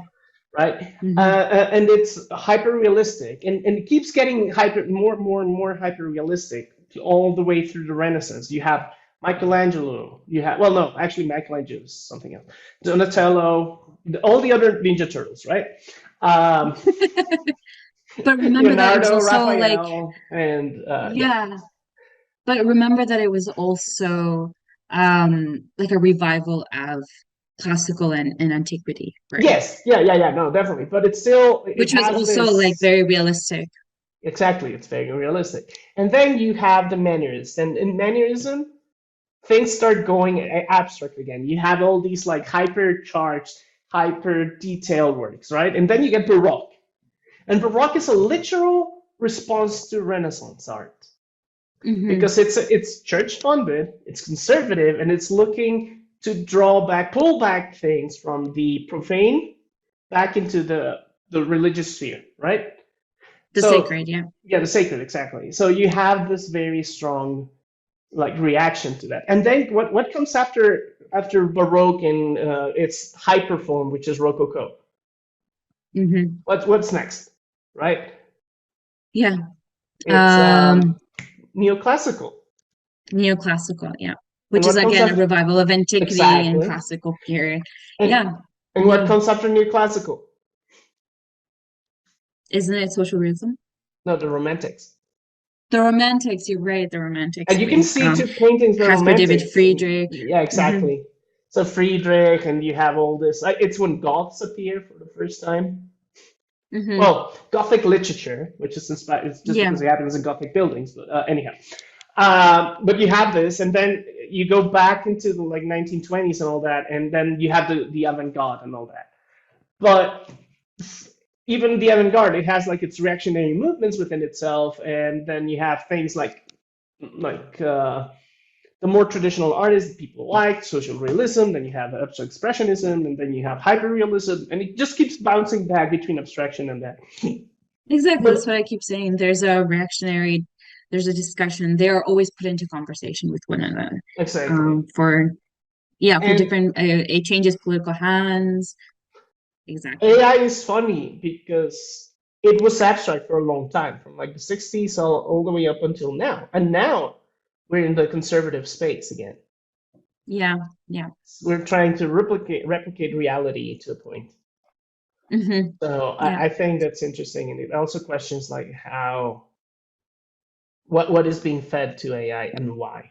right? Hmm. And it's hyper realistic, and it keeps getting more hyper realistic all the way through the Renaissance. You have Michelangelo, you have well, no, actually Michelangelo is something else. Donatello, all the other Ninja Turtles, right? Um, But remember that it was Leonardo, also like, Raphael, and yeah, yeah, but remember that it was also like a revival of classical and antiquity, right? yes, yeah, no, definitely. But it's still it Which was has also like this. very realistic. Exactly, it's very realistic. And then you have the mannerism, and in mannerism, things start going abstract again. You have all these like hyper charged, hyper detailed works, right? And then you get Baroque. And Baroque is a literal response to Renaissance art Hmm. because it's church funded, it's conservative, and it's looking to pull back things from the profane back into the religious sphere, right? The So sacred, yeah. yeah, the sacred, exactly. So you have this very strong like reaction to that. And then what comes after Baroque and its hyper form, which is Rococo? Hmm. What's next, right? Yeah. It's Um, neoclassical. Neoclassical, yeah. And Which is what comes again a after? revival of antiquity and Exactly. classical period. And Yeah. and what No, comes after neoclassical? isn't it social realism? No, the Romantics. The Romantics, you're right, the Romantics And you can with see two paintings the Caspar David Romantics. Friedrich. Yeah, Hmm. exactly. So Friedrich, and you have all this. It's when Goths appear for the first time. Hmm. Well, Gothic literature, which is inspired, it's just Yeah. because it happens in Gothic buildings, but anyhow. But you have this, and then you go back into the like 1920s and all that, and then you have the avant-garde and all that. But even the avant-garde, it has like its reactionary movements within itself, and then you have things like the more traditional artists that people like, social realism, then you have abstract expressionism, and then you have hyperrealism, and it just keeps bouncing back between abstraction and that. Exactly. That's But what I keep saying. There's a reactionary, there's a discussion. They are always put into conversation with one another. exactly. For yeah, for And different it changes political hands. Exactly. AI is funny because it was abstract for a long time, from like the 60s all the way up until now. And now we're in the conservative space again. Yeah. Yeah. We're trying to replicate reality to a point. Hmm. So Yeah. I think that's interesting, and it also questions like how what is being fed to AI and why.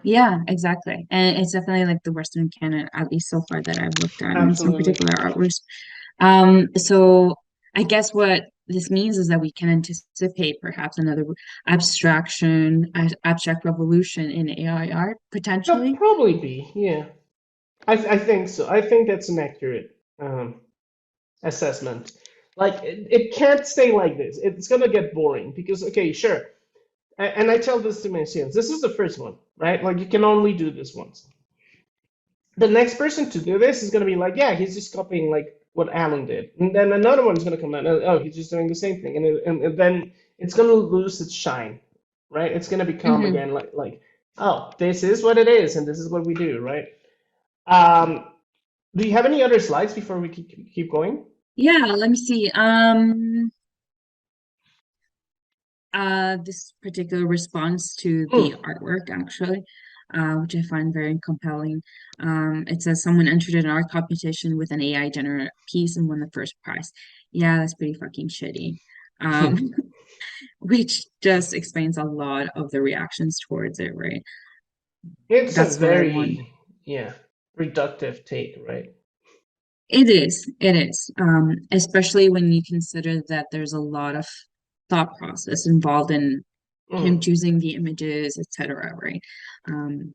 Yeah, exactly. And it's definitely like the Western canon, at least so far that I've looked at in some Absolutely. particular artworks. So I guess what this means is that we can anticipate perhaps another abstract revolution in AI art, There'll potentially. probably be, yeah. I think so. I think that's an accurate assessment. Like it can't stay like this. It's gonna get boring because okay, sure. And I tell this to my students. This is the first one, right? Like you can only do this once. The next person to do this is gonna be like, yeah, he's just copying like what Alan did, and then another one is gonna come out. Oh, he's just doing the same thing, and then it's gonna lose its shine, right? It's gonna become Hmm. again like oh, this is what it is, and this is what we do, right? Um, do you have any other slides before we keep going? Yeah, let me see. This particular response to the Hmm. artwork, actually. which I find very compelling. It says someone entered an art competition with an AI generated piece and won the first prize. Yeah, that's pretty fucking shitty. Um, which just explains a lot of the reactions towards it, right? It's a That's what I want. very, yeah, reductive take, right? It is, especially when you consider that there's a lot of thought process involved in him Mm. choosing the images, etc., right? Um,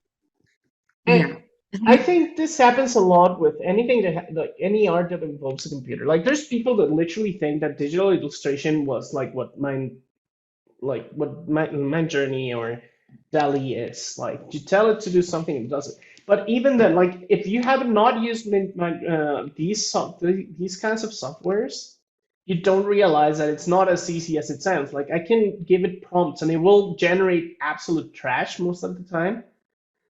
And yeah. I think this happens a lot with anything that like any art that involves a computer. Like there's people that literally think that digital illustration was like what my journey or Dali is. Like you tell it to do something, it does it. But even then, like if you have not used these kinds of softwares, you don't realize that it's not as easy as it sounds. Like I can give it prompts and it will generate absolute trash most of the time.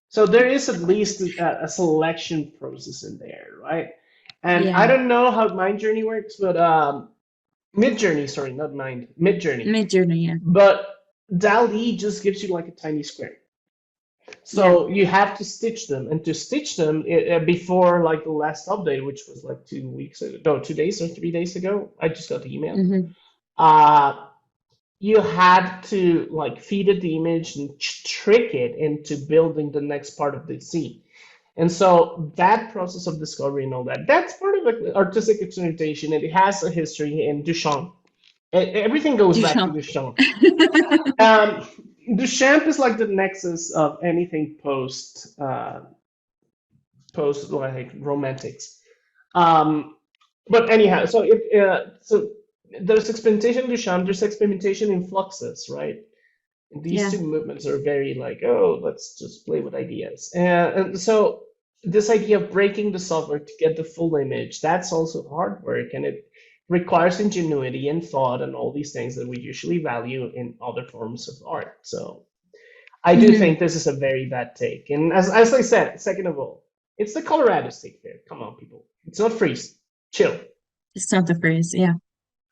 So there is at least a selection process in there, right? And I Yeah. don't know how Mind Journey works, but Mid Journey, sorry, not Mind, Mid Journey. Mid-journey, yeah. But DALL-E just gives you like a tiny square. Yeah. So you have to stitch them, and to stitch them before like the last update, which was like 2 weeks ago, no, 2 days or 3 days ago. I just got the email. Hmm. Uh, you had to like feed it the image and trick it into building the next part of the scene. And so that process of discovery and all that, that's part of like artistic experimentation, and it has a history in Duchamp. Everything goes back to Duchamp. Duchamp. Um, Duchamp is like the nexus of anything post like romantics. Um, but anyhow, so there's experimentation in Duchamp, there's experimentation in Fluxus, right? And these Yeah. two movements are very like, oh, let's just play with ideas. And so this idea of breaking the software to get the full image, that's also hard work, and it requires ingenuity and thought and all these things that we usually value in other forms of art. So I do Hmm. think this is a very bad take. And as I said, second of all, it's the Colorado State Fair. Come on, people. It's not freeze. Chill. It's not the phrase, yeah.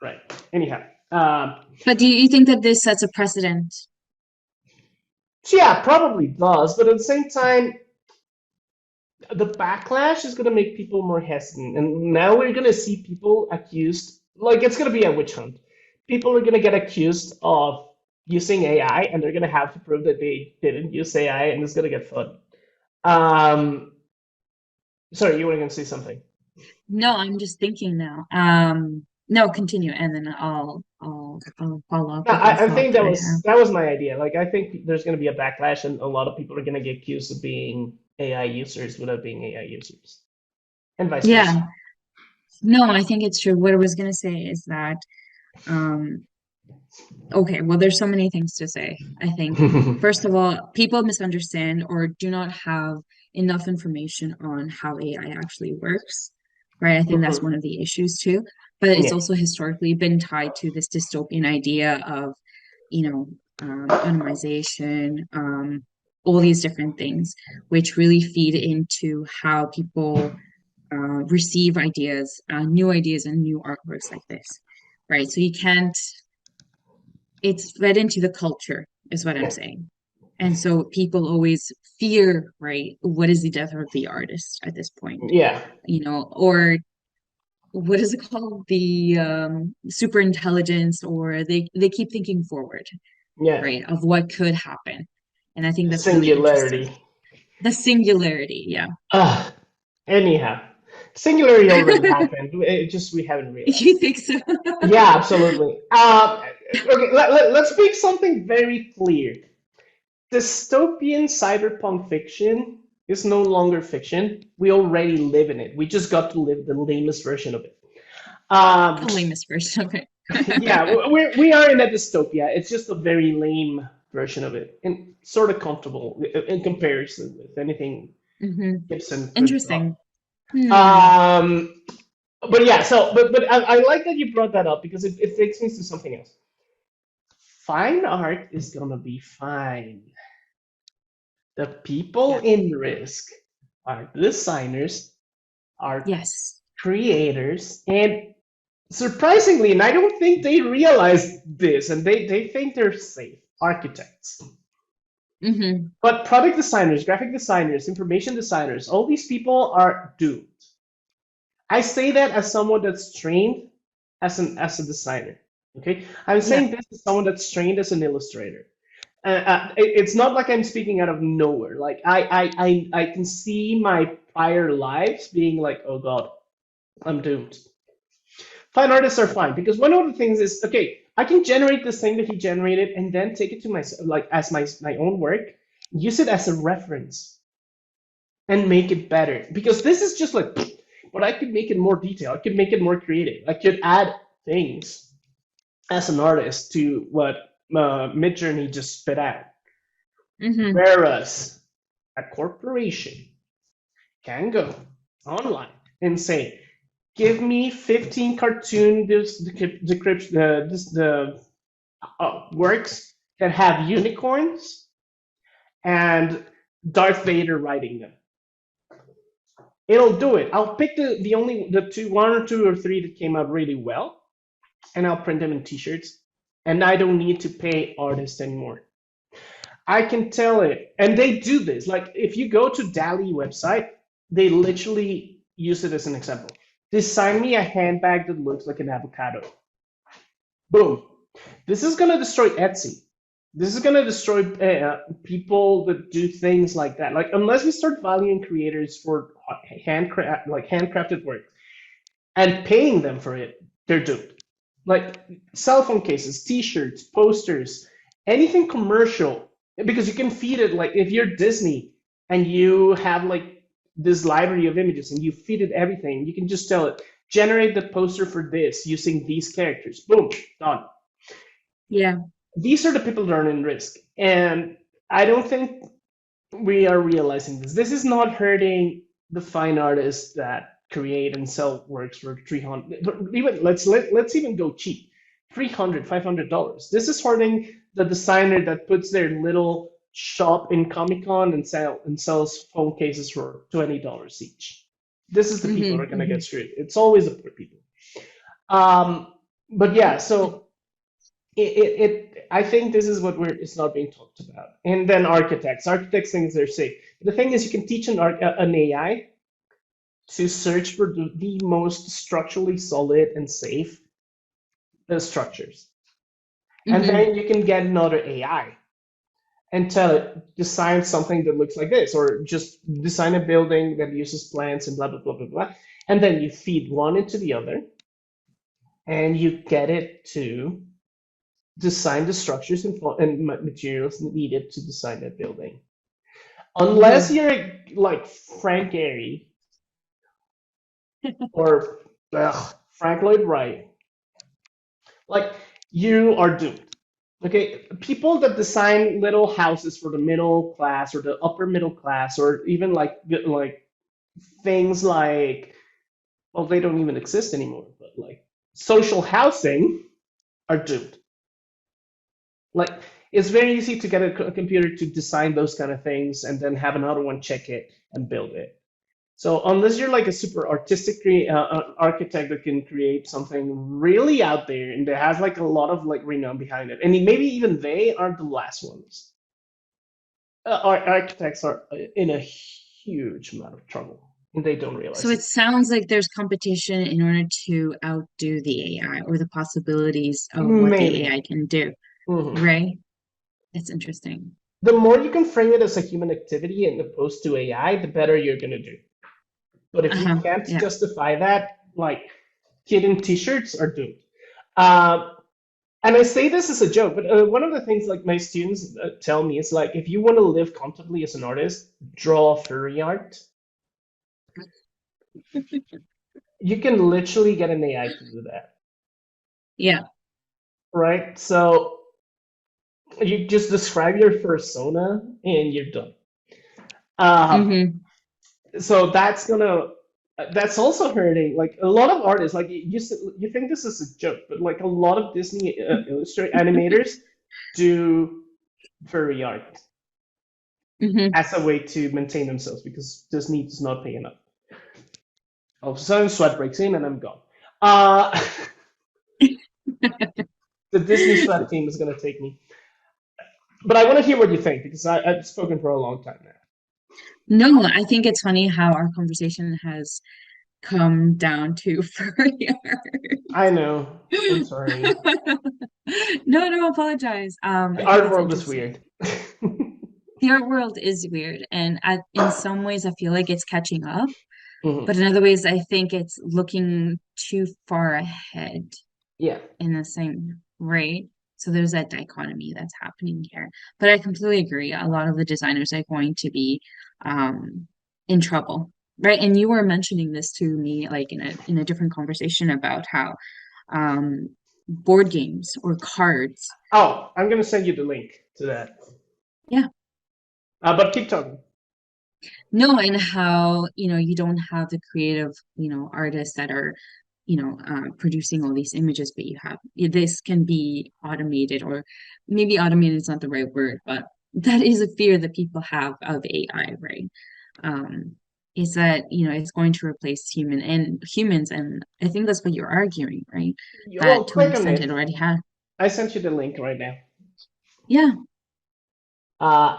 Right. Anyhow. But do you think that this sets a precedent? So yeah, probably does, but at the same time, the backlash is going to make people more hesitant. And now we're going to see people accused, like it's going to be a witch hunt. People are going to get accused of using AI, and they're going to have to prove that they didn't use AI, and it's going to get fun. Um, sorry, you were going to say something. No, I'm just thinking now. No, continue, and then I'll follow up No, with a I thought think that that I was have. that was my idea. Like I think there's going to be a backlash, and a lot of people are going to get accused of being AI users without being AI users, and vice versa. Yeah. No, I think it's true. What I was gonna say is that um okay, well, there's so many things to say. I think, first of all, people misunderstand or do not have enough information on how AI actually works, right? I think that's Mhm. one of the issues too. But it's Yeah, also historically been tied to this dystopian idea of, anonymization, all these different things, which really feed into how people receive ideas, new ideas, and new artworks like this, right? So you can't it's fed into the culture, is what I'm yeah, saying. And so people always fear, right? What is the death of the artist at this point? yeah, Or what is it called? The super intelligence, or they keep thinking forward, yeah. right? Of what could happen. And I think The that's really interesting. singularity. The singularity, yeah. Ah, anyhow, singularity already happened. It just we haven't You realized. think so? Yeah, absolutely. Okay, let's make something very clear. Dystopian cyberpunk fiction is no longer fiction. We already live in it. We just got to live the lamest version of it. Um, The lamest version of it. yeah, we are in a dystopia. It's just a very lame version of it, and sort of comfortable in comparison with anything Hmm. Gibson could draw. Interesting. Hmm. Um, but yeah, but I like that you brought that up because it takes me to something else. Fine art is gonna be fine. The people Yeah. in risk are designers, are Yes. creators, and surprisingly, and I don't think they realize this, and they think they're safe, architects. Hmm. But product designers, graphic designers, information designers, all these people are doomed. I say that as someone that's trained as a designer. Okay, I'm Yeah. saying this as someone that's trained as an illustrator. It's not like I'm speaking out of nowhere. Like I can see my prior lives being like, oh God, I'm doomed. Fine artists are fine because one of the things is okay. I can generate this thing that he generated and then take it to my like as my own work, use it as a reference and make it better. Because this is just like, but I could make it more detailed. I could make it more creative. I could add things as an artist to what Midjourney just spit out. Hmm. Whereas a corporation can go online and say, give me 15 cartoon works that have unicorns and Darth Vader riding them. It'll do it. I'll pick the two, one or two or three that came out really well, and I'll print them in T-shirts, and I don't need to pay artists anymore. I can tell it, and they do this. Like if you go to Dali website, they literally use it as an example. Design me a handbag that looks like an avocado. Boom. This is gonna destroy Etsy. This is gonna destroy people that do things like that. Like unless we start valuing creators for handcrafted work and paying them for it, they're doomed. Like cell phone cases, T-shirts, posters, anything commercial, because you can feed it. Like if you're Disney and you have like this library of images and you feed it everything, you can just tell it generate the poster for this using these characters. Boom, done. Yeah. These are the people that are in risk, and I don't think we are realizing this. This is not hurting the fine artists that create and sell works for 300. But even let's even go cheap, 300, $500. This is hurting the designer that puts their little shop in Comic Con and sells phone cases for $20 each. This is the people that are Hmm. gonna Hmm. get screwed. It's always the poor people. But yeah, so I think this is what we're it's not being talked about. And then architects think they're safe. The thing is, you can teach an AI to search for the most structurally solid and safe structures, and Hmm. then you can get another AI and tell it design something that looks like this, or just design a building that uses plants and blah blah blah blah blah. And then you feed one into the other, and you get it to design the structures and materials needed to design that building. Unless Hmm. you're like Frank Gehry or Frank Lloyd Wright, like you are doomed. Okay, people that design little houses for the middle class or the upper middle class, or even like things like well, they don't even exist anymore, but like social housing are doomed. Like it's very easy to get a computer to design those kind of things and then have another one check it and build it. So unless you're like a super artistic architect that can create something really out there and that has like a lot of like renown behind it, and maybe even they aren't the last ones. Our architects are in a huge amount of trouble and they don't So realize it it. sounds like there's competition in order to outdo the AI or the possibilities of what the Maybe. AI can do, Mhm. right? That's interesting. The more you can frame it as a human activity and opposed to AI, the better you're gonna do. But if you Uh-huh. can't Yeah. justify that, like kid in t-shirts are doomed. Uh, and I say this as a joke, but one of the things like my students tell me is like if you want to live comfortably as an artist, draw furry art. You can literally get an AI to do that, Yeah. right? So you just describe your persona and you're done. Um, Hmm. so that's also hurting like a lot of artists like you think this is a joke but like a lot of Disney illustrator animators do furry art Hmm. as a way to maintain themselves because Disney does not pay enough. All of a sudden sweat breaks in and I'm gone. uh the Disney sweat team is going to take me. But I want to hear what you think because I've spoken for a long time now. No, I think it's funny how our conversation has come down to furry I know. I'm art. sorry. No, no, apologize. The I think art it's world is interesting. weird. The art world is weird, and in some ways, I feel like it's catching up, Hmm. but in other ways, I think it's looking too far ahead Yeah. in the same rate. So there's that dichotomy that's happening here. But I completely agree. A lot of the designers are going to be um, in trouble, right? And you were mentioning this to me, like in a different conversation about how um, board games or cards. Oh, I'm gonna send you the link to that. Yeah, But keep talking. no, and how, you don't have the creative, artists that are, producing all these images, but this can be automated, or maybe automated is not the right word, but that is a fear that people have of AI, right? Um, is that, it's going to replace humans, and I think that's what you're arguing, right? Well, That to an click on extent it it. already has. I sent you the link right now. Yeah. Uh,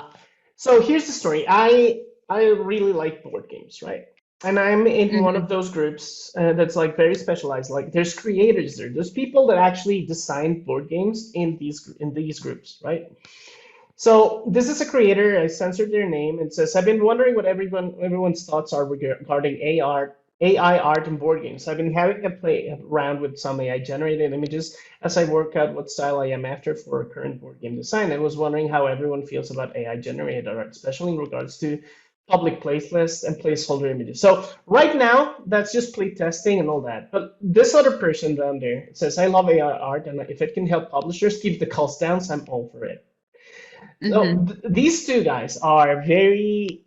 so here's the story. I really like board games, right? And I'm in one Hmm. of those groups that's like very specialized. Like there's creators there. There's people that actually design board games in these groups, right? So this is a creator. I censored their name. It says, "I've been wondering what everyone's thoughts are regarding AI art and board games. I've been having a play around with some AI generated images as I work out what style I am after for a current board game design. I was wondering how everyone feels about AI generated art, especially in regards to public playlists and placeholder images." So right now, that's just play testing and all that. But this other person down there says, "I love AI art, and if it can help publishers keep the cost down, I'm all for it." So Hmm. these two guys are very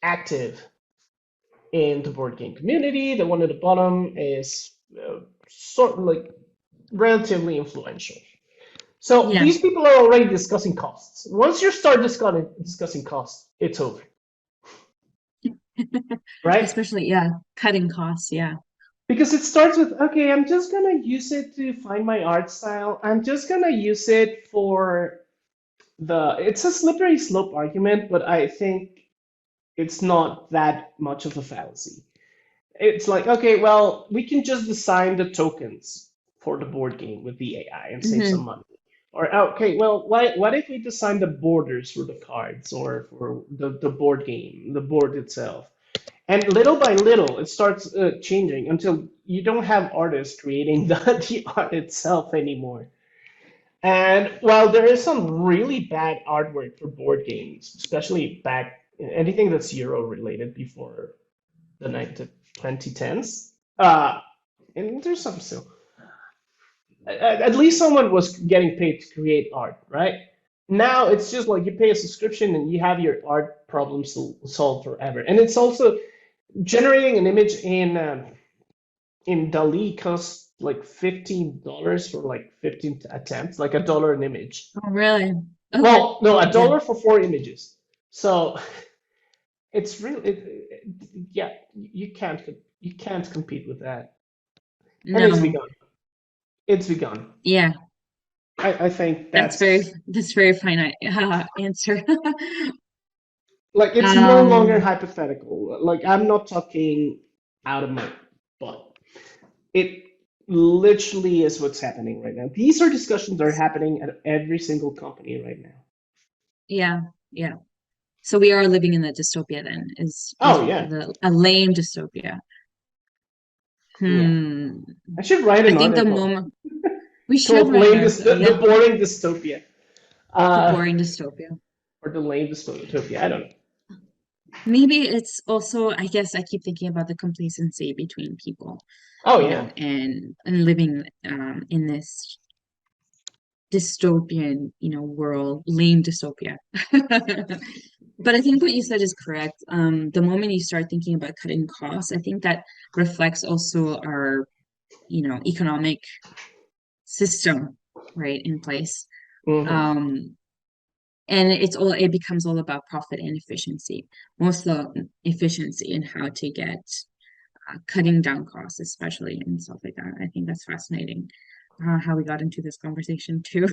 active in the board game community. The one at the bottom is sort of like relatively influential. So Yeah. these people are already discussing costs. Once you start discussing costs, it's over, right? Especially, yeah, cutting costs. Yeah. Because it starts with, okay, I'm just gonna use it to find my art style. I'm just gonna use it for it's a slippery slope argument, but I think it's not that much of a fallacy. It's like, okay, well, we can just design the tokens for the board game with the AI and save some Hmm. money. Or, okay, well, what if we design the borders for the cards or for the board game, the board itself? And little by little, it starts changing until you don't have artists creating the art itself anymore. And while there is some really bad artwork for board games, especially back anything that's Euro related before the 2010s, and there's some still. At least someone was getting paid to create art, right? Now it's just like you pay a subscription and you have your art problems solved forever. And it's also generating an image in Dali costs like $15 for like 15 attempts, like $1 an image. Oh, really? Okay. Well, no, a Yeah. dollar for 4 images. So it's really, yeah, you can't compete with that, and it's No. begun. It's begun. Yeah. I think That's very fine answer. like it's no longer Um, hypothetical. Like I'm not talking out of my butt. It literally is what's happening right now. These are discussions that are happening at every single company right now. yeah, yeah. So we are living in the dystopia then, is Oh yeah, the a lame dystopia. yeah. Hmm. I should write I an think the article moment we should called write an "Lame article, the yeah, boring dystopia." the Uh, boring dystopia. or the lame dystopia. I don't know. Maybe it's also, I guess I keep thinking about the complacency between people, Oh yeah. and living in this dystopian, world, lame dystopia. But I think what you said is correct. The moment you start thinking about cutting costs, I think that reflects also our, economic system, right, in place. Hmm. Um, and it becomes all about profit and efficiency, most of the efficiency and how to get cutting down costs, especially and stuff like that. I think that's fascinating how we got into this conversation too.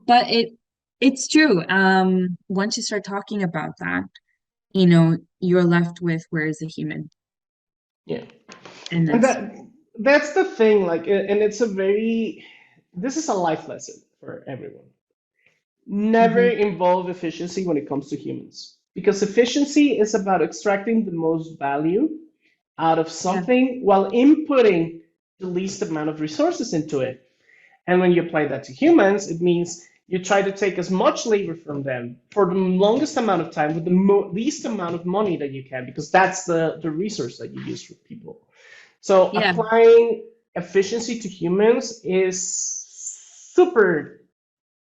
But it's true. Once you start talking about that, you're left with where is the human? Yeah. And And that's that's the thing, like, and it's a very, this is a life lesson for everyone. Never hmm involve efficiency when it comes to humans, because efficiency is about extracting the most value out of yeah, something while inputting the least amount of resources into it. And when you apply that to humans, it means you try to take as much labor from them for the longest amount of time with the least amount of money that you can, because that's the resource that you use for people. So yeah, applying efficiency to humans is super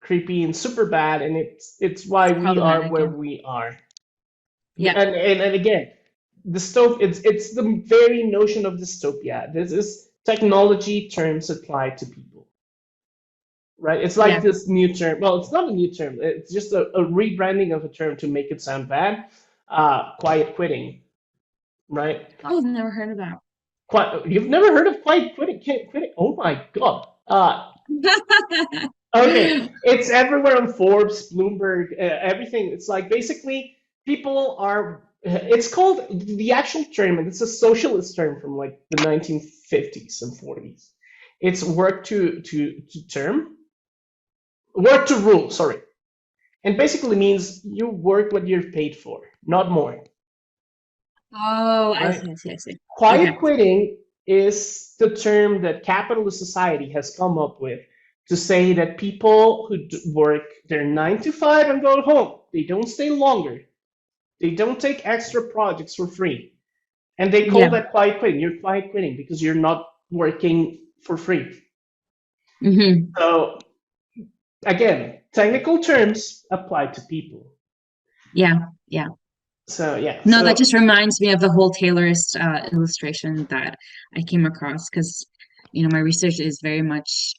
creepy and super bad, and it's why it's we are problematic. where Yeah, we are. yeah. And again, dystopia, it's the very notion of dystopia. This is technology terms applied to people, right? It's like Yeah. this new term. Well, it's not a new term. It's just a rebranding of a term to make it sound bad. Quiet quitting, right? Oh, I've never heard of that. You've never heard of quiet quitting? Can't quitting? Oh my God. Okay, it's everywhere on Forbes, Bloomberg, everything. It's like basically people are. It's called the actual term, and it's a socialist term from like the 1950s and 40s. It's work to rule. Sorry, and basically means you work what you're paid for, not more, Oh, I right? see, I see, I see. Okay. Quiet quitting is the term that capitalist society has come up with to say that people who work their 9 to 5 and go home, they don't stay longer, they don't take extra projects for free, and they call Yeah. that quiet quitting. You're quiet quitting because you're not working for free. hmm So again, technical terms apply to people. Yeah. Yeah. So yeah, No, that so just reminds me of the whole Taylorist illustration that I came across because, my research is very much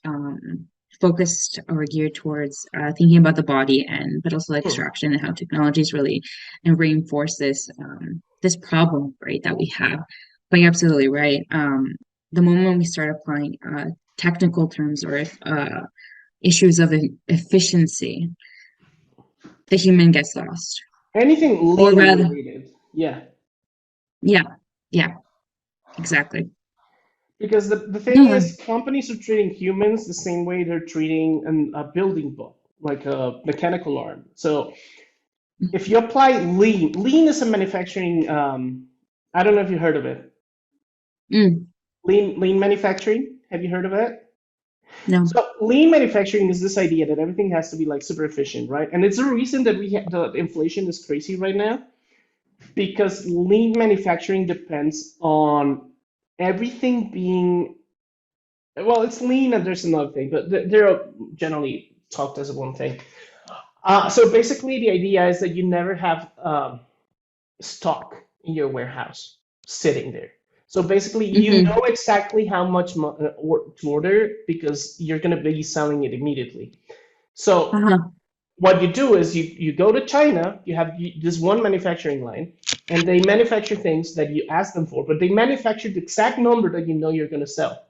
focused or geared towards thinking about the body and, but also extraction and how technologies really and reinforce this problem, right, that we have. But you're absolutely right. The moment we start applying technical terms or if issues of efficiency, the human gets lost. anything Or lean rather, related, yeah. yeah, yeah, exactly. Because the thing No, is, companies are treating humans the same way they're treating a building block, like a mechanical arm. So if you apply lean is a manufacturing. I don't know if you heard of it. mm, Lean manufacturing. Have you heard of it? no. So lean manufacturing is this idea that everything has to be like super efficient, right? And it's the reason that the inflation is crazy right now, because lean manufacturing depends on everything being, well, it's lean and there's another thing, but they're generally talked as one thing. So basically, the idea is that you never have stock in your warehouse sitting there. So basically, you know hmm exactly how much to order because you're going to be selling it immediately. So Uh-huh. what you do is you go to China, you have this one manufacturing line, and they manufacture things that you ask them for, but they manufacture the exact number that you know you're going to sell.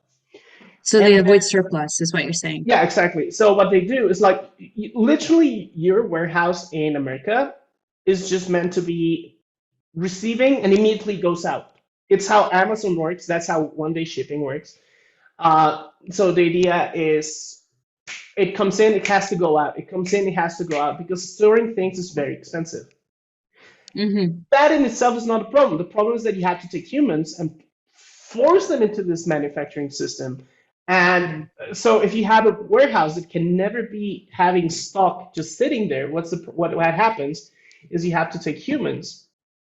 So they And avoid surplus, is what you're saying. yeah, exactly. So what they do is like literally your warehouse in America is just meant to be receiving and immediately goes out. It's how Amazon works. That's how one day shipping works. So the idea is it comes in, it has to go out. It comes in, it has to go out because storing things is very expensive. hmm That in itself is not a problem. The problem is that you have to take humans and force them into this manufacturing system. And Yeah. so if you have a warehouse that can never be having stock just sitting there, what happens is you have to take humans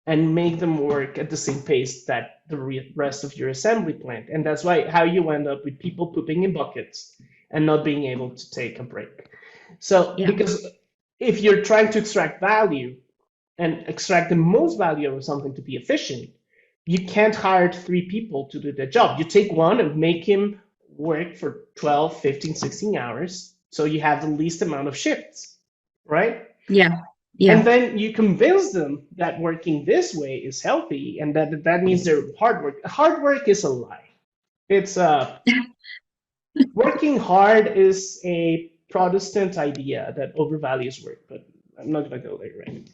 and make them work at the same pace that the rest of your assembly plant. And that's why how you end up with people pooping in buckets and not being able to take a break. So Yeah. because if you're trying to extract value, and extract the most value out of something to be efficient, you can't hire 3 people to do the job. You take one and make him work for 12, 15, 16 hours so you have the least amount of shifts, right? Yeah. And Yeah. then you convince them that working this way is healthy and that means they're hard work. Hard work is a lie. It's working hard is a Protestant idea that overvalues work, but I'm not gonna go there right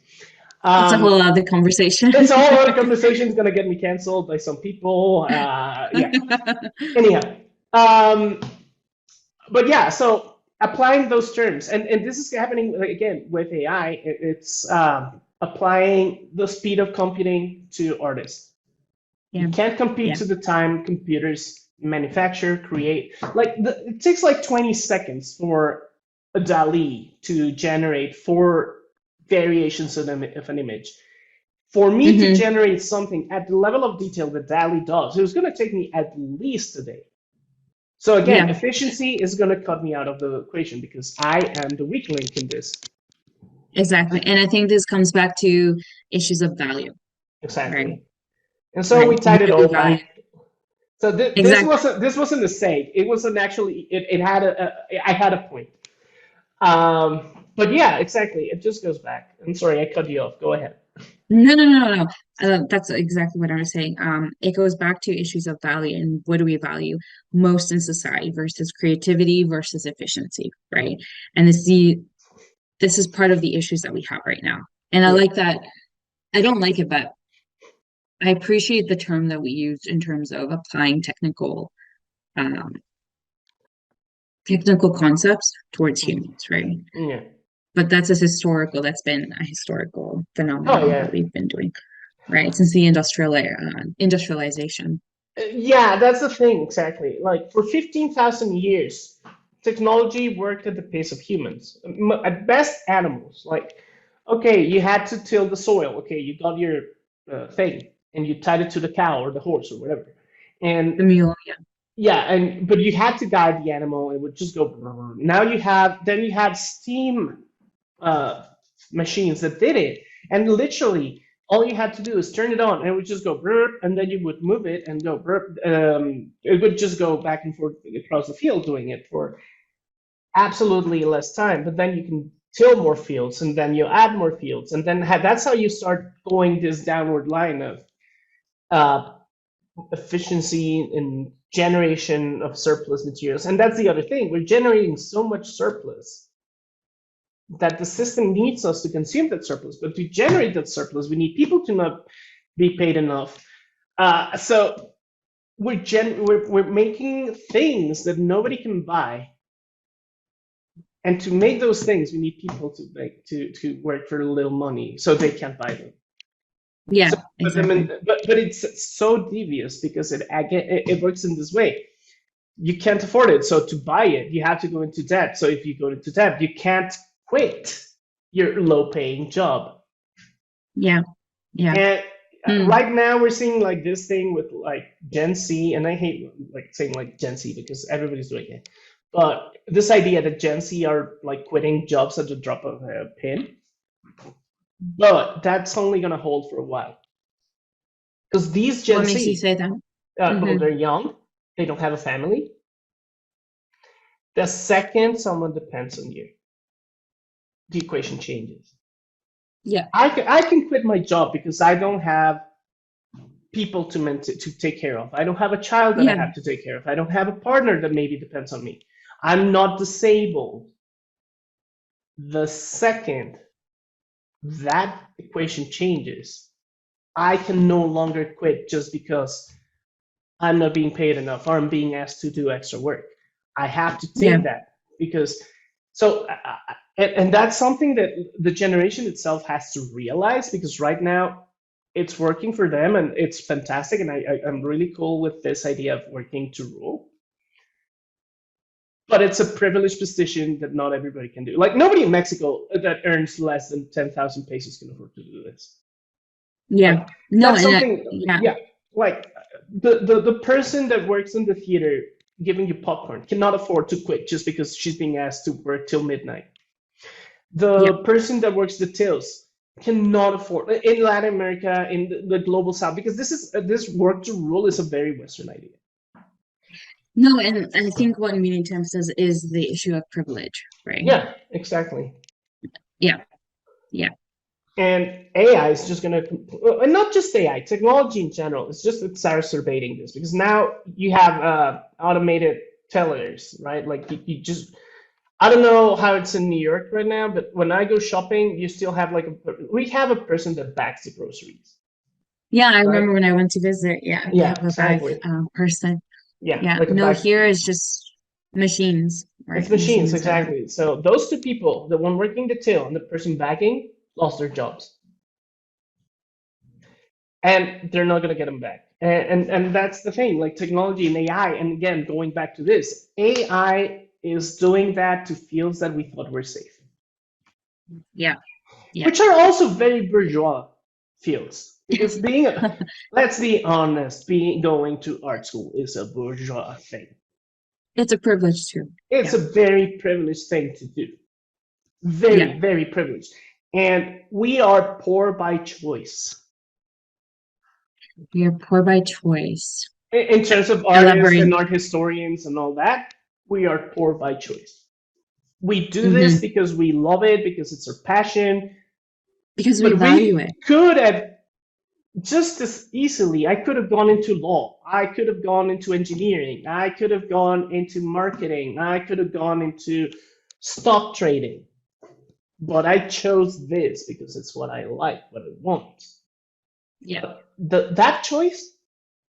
It's now. a whole other conversation. It's a whole other conversation. It's gonna get me canceled by some people. Yeah. Anyhow, um, but yeah, so applying those terms, and this is happening like, again with AI. It's applying the speed of computing to artists. You Yeah, can't compete yeah. to the time computers manufacture, create. Like it takes like 20 seconds for a DALL-E to generate four variations of an image. For me to Hmm. generate something at the level of detail that DALL-E does, it was going to take me at least a day. So again, Yeah, efficiency is going to cut me out of the equation because I am the weak link in this. exactly. And I think this comes back to issues of value, right? Exactly. And so we Right. tied What it do we all value? back. So Exactly. this wasn't a say. It was an actually it had I had a point. But yeah, exactly. It just goes back. I'm sorry, I cut you off. Go ahead. No, no, no, no, no. That's exactly what I was saying. It goes back to issues of value and what do we value most in society versus creativity versus efficiency, right? And this is part of the issues that we have right now. And I Yeah. like that. I don't like it, but I appreciate the term that we use in terms of applying um, technical concepts towards humans, right? Yeah. But that's been a historical Oh phenomenon that yeah. we've been doing, right? Since the industrialization. Yeah, that's the thing, exactly. Like for 15,000 years, technology worked at the pace of humans. At best, animals. Like, okay, you had to till the soil. Okay, you got your thing and you tied it to the cow or the horse or whatever. The And mule, yeah. yeah, and but you had to guide the animal. It would just go. Now you had steam uh, machines that did it. And literally, all you had to do is turn it on, and it would just go burp, and then you would move it and go burp. It would just go back and forth across the field doing it for absolutely less time. But then you can till more fields, and then you add more fields, and then that's how you start going this downward line of uh, efficiency and generation of surplus materials. And that's the other thing. We're generating so much surplus that the system needs us to consume that surplus. But to generate that surplus, we need people to not be paid enough. So we're making things that nobody can buy, and to make those things, we need people to make to work for a little money so they can't buy them. Yeah, So, exactly. but it's so devious because it works in this way. You can't afford it, so to buy it, you have to go into debt. So if you go into debt, you can't quit your low-paying job. Yeah, yeah. And Mm. right now we're seeing like this thing with like Gen Z, and I hate like saying like Gen Z because everybody's doing it. But this idea that Gen Z are like quitting jobs at the drop of a pin, but that's only gonna hold for a while because these Gen What makes you Z, say that? well, Hmm. they're young, they don't have a family. The second someone depends on you, the equation changes. Yeah, I can quit my job because I don't have people to take care of. I don't have a child that I yeah, have to take care of. I don't have a partner that maybe depends on me. I'm not disabled. The second that equation changes, I can no longer quit just because I'm not being paid enough or I'm being asked to do extra work. I have to yeah, take that because so and that's something that the generation itself has to realize because right now it's working for them and it's fantastic and I'm really cool with this idea of working to rule, but it's a privileged position that not everybody can do. Like nobody in Mexico that earns less than 10,000 pesos can afford to do this. yeah. Like No, that's and something. yeah, Yeah, like the person that works in the theater giving you popcorn cannot afford to quit just because she's being asked to work till midnight. yeah. The person that works the tills cannot afford in Latin America in the global south because this work to rule is a very Western idea. No, and I think what we need to emphasize is the issue of privilege, right? Yeah, exactly. Yeah, yeah, And AI is just going to, and not just AI, technology in general, it's just exacerbating this because now you have automated tellers, right? Like you just I don't know how it's in New York right now, but when I go shopping, you still have like we have a person that bags the groceries, Yeah, I right? remember when I went to visit. Yeah, we Yeah, have a bag exactly. person. Yeah, Yeah, like a no, bag. here is just machines, It's right? machines, Machines that. exactly. So those two people, the one working the till and the person bagging, lost their jobs, and they're not gonna get them back. And that's the thing, like technology and AI. And again, going back to this, AI is doing that to fields that we thought were safe, Yeah, yeah. which are also very bourgeois fields. Because let's be honest, being going to art school is a bourgeois thing. It's a privilege too. It's Yeah, a very privileged thing to do. yeah. Very, very privileged. And we are poor by choice. We are poor by choice. In terms of artists Elaborate. and art historians and all that, we are poor by choice. We do this Hmm. because we love it, because it's our passion, Because we but value we it. could have just as easily, I could have gone into law, I could have gone into engineering, I could have gone into marketing, I could have gone into stock trading, but I chose this because it's what I like, what I want. Yeah, But that choice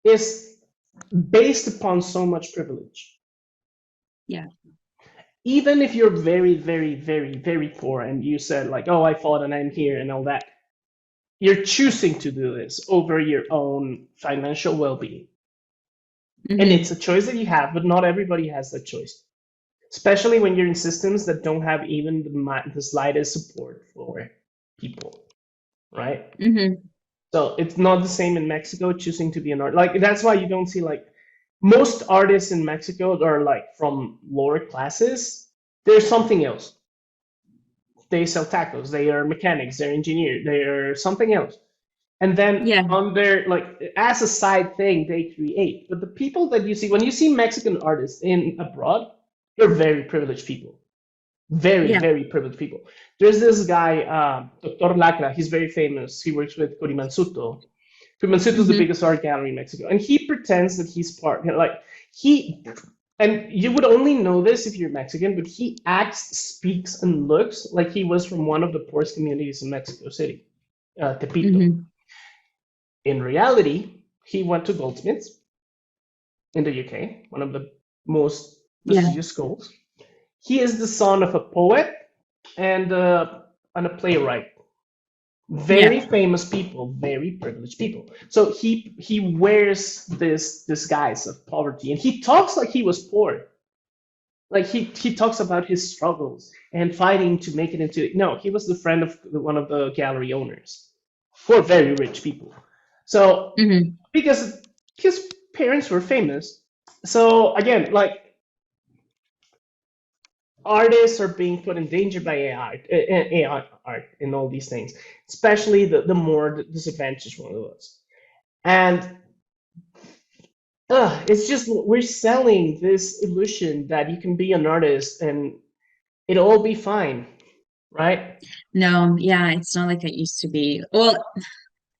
is based upon so much privilege. yeah. Even if you're very, very, very, very poor and you said, like, oh, I fought and I'm here and all that, you're choosing to do this over your own financial well being. And Hmm. it's a choice that you have, but not everybody has that choice, especially when you're in systems that don't have even the slightest support for people, right? Hmm. So it's not the same in Mexico choosing to be an artist. Like that's why you don't see like most artists in Mexico are like from lower classes. There's something else. They sell tacos. They are mechanics. They're engineers. They're something else. And then Yeah, on their like as a side thing, they create. But the people that you see when you see Mexican artists in abroad, they're very privileged people. Very, yeah, very privileged people. There's this guy, Dr. Lacra. He's very famous. He works with Curimansuto. Curimansuto is the hmm, biggest art gallery in Mexico, and he pretends that he's part. Like he, and you would only know this if you're Mexican, but he acts, speaks, and looks like he was from one of the poorest communities in Mexico City, Tepito. hmm. In reality, he went to Goldsmiths in the UK, one of the most Yeah, prestigious schools. He is the son of a poet and a playwright. yeah, Very famous people, very privileged people. So he wears this disguise of poverty, and he talks like he was poor. Like he talks about his struggles and fighting to make it into. No, he was the friend of one of the gallery owners for very rich people. So hmm. because his parents were famous, so again, like artists are being put in danger by AI art and all these things, especially the more disadvantaged one of us. And it's just we're selling this illusion that you can be an artist and it'll all be fine, right? No, yeah, it's not like it used to be. Well,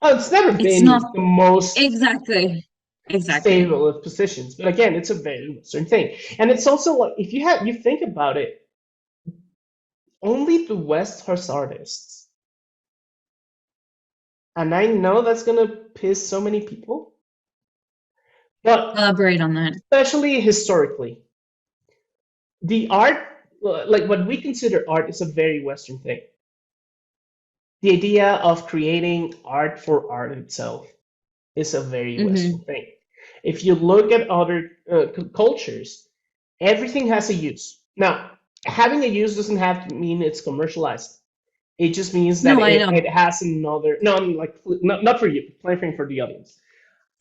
Oh, it's never it's not been the most exactly, exactly. stable of positions, but again, it's a very Western thing, and it's also like if you think about it, only the West has artists, and I know that's gonna piss so many people, but Elaborate on that. especially historically, the art, like what we consider art, is a very Western thing. The idea of creating art for art itself is a very Western Hmm. thing. If you look at other cultures, everything has a use. Now, having a use doesn't have to mean it's commercialized. It just means that No, I know. it has another. No, I'm like not for you, clarifying for the audience.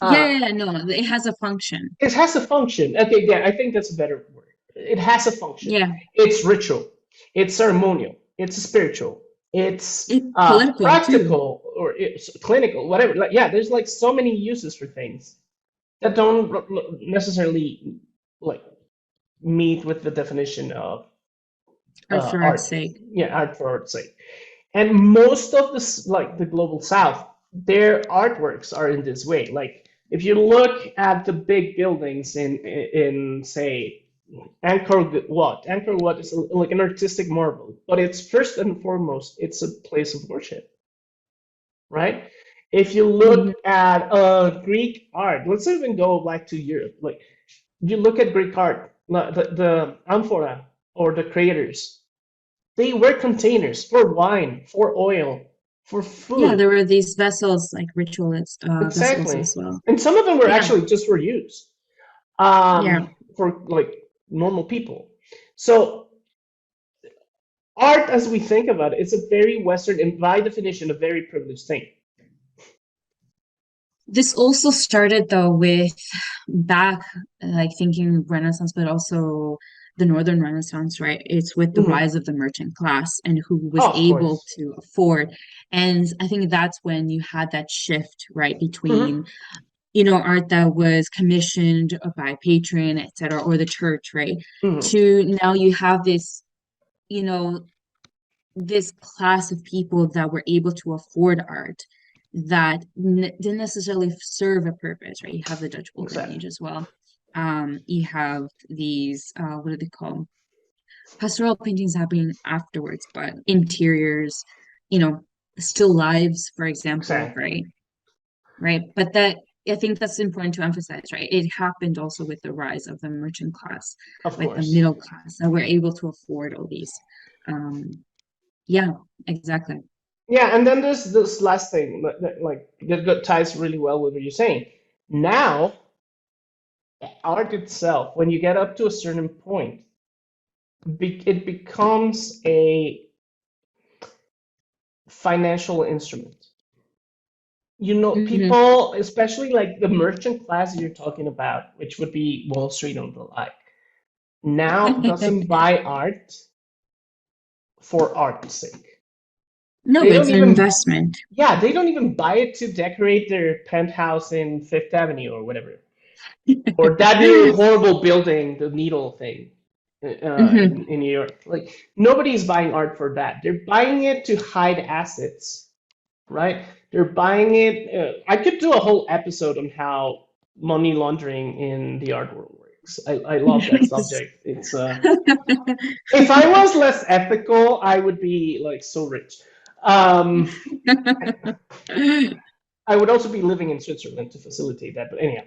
Yeah, Uh, yeah, yeah, no, it has a function. it has a function. Okay, yeah, I think that's a better word. It has a function. Yeah, It's ritual. It's ceremonial. It's spiritual. It's it's political too. practical or it's clinical, whatever. Like, yeah, there's like so many uses for things that don't necessarily like meet with the definition of Art for art's art. sake. Yeah, art for art's sake. And most of this, like the global south, their artworks are in this way. Like if you look at the big buildings in say Angkor Wat is like an artistic marvel, but it's first and foremost, it's a place of worship, right? If you hmm look at Greek art, let's even go back to Europe. Like you look at Greek art, the amphora or the craters, they were containers for wine, for oil, for Yeah, food. there were these vessels, like ritualist vessels Exactly. as well. And some of them were Yeah, actually just for use, yeah. for like normal people. So art, as we think about it, is a very Western and by definition a very privileged thing. This also started though with back, like thinking Renaissance, but also the Northern Renaissance, right? It's with the Mhm. rise of the merchant class and who was Oh, of able course. to afford. And I think that's when you had that shift, right, between, Hmm. art that was commissioned by patron, et cetera, or the church, right? Hmm. To now you have you know, this class of people that were able to afford art that didn't necessarily serve a purpose, right? You have the Dutch Golden Exactly. Age as well. You have these, what do they call? Pastoral paintings happening afterwards, but interiors, you know, still lives, for example, Exactly. right? Right. But that, I think that's important to emphasize, right? It happened also with the rise of the merchant class, Of with the course. middle class that were able to afford all these. Um, yeah, exactly. Yeah, and then there's this last thing that ties really well with what you're saying. Now, art itself, when you get up to a certain point, it becomes a financial instrument. You know, hmm people, especially like the merchant class you're talking about, which would be Wall Street and the like, now doesn't buy art for art's sake. No, They don't it's an even, investment. yeah, they don't even buy it to decorate their penthouse in Fifth Avenue or whatever, or that new horrible building, the Needle thing, hmm in New York. Like nobody's buying art for that. They're buying it to hide assets, right? They're buying it. I could do a whole episode on how money laundering in the art world works. I love that Nice. subject. It's if I was less ethical, I would be like so rich. Um, I would also be living in Switzerland to facilitate that. But anyhow,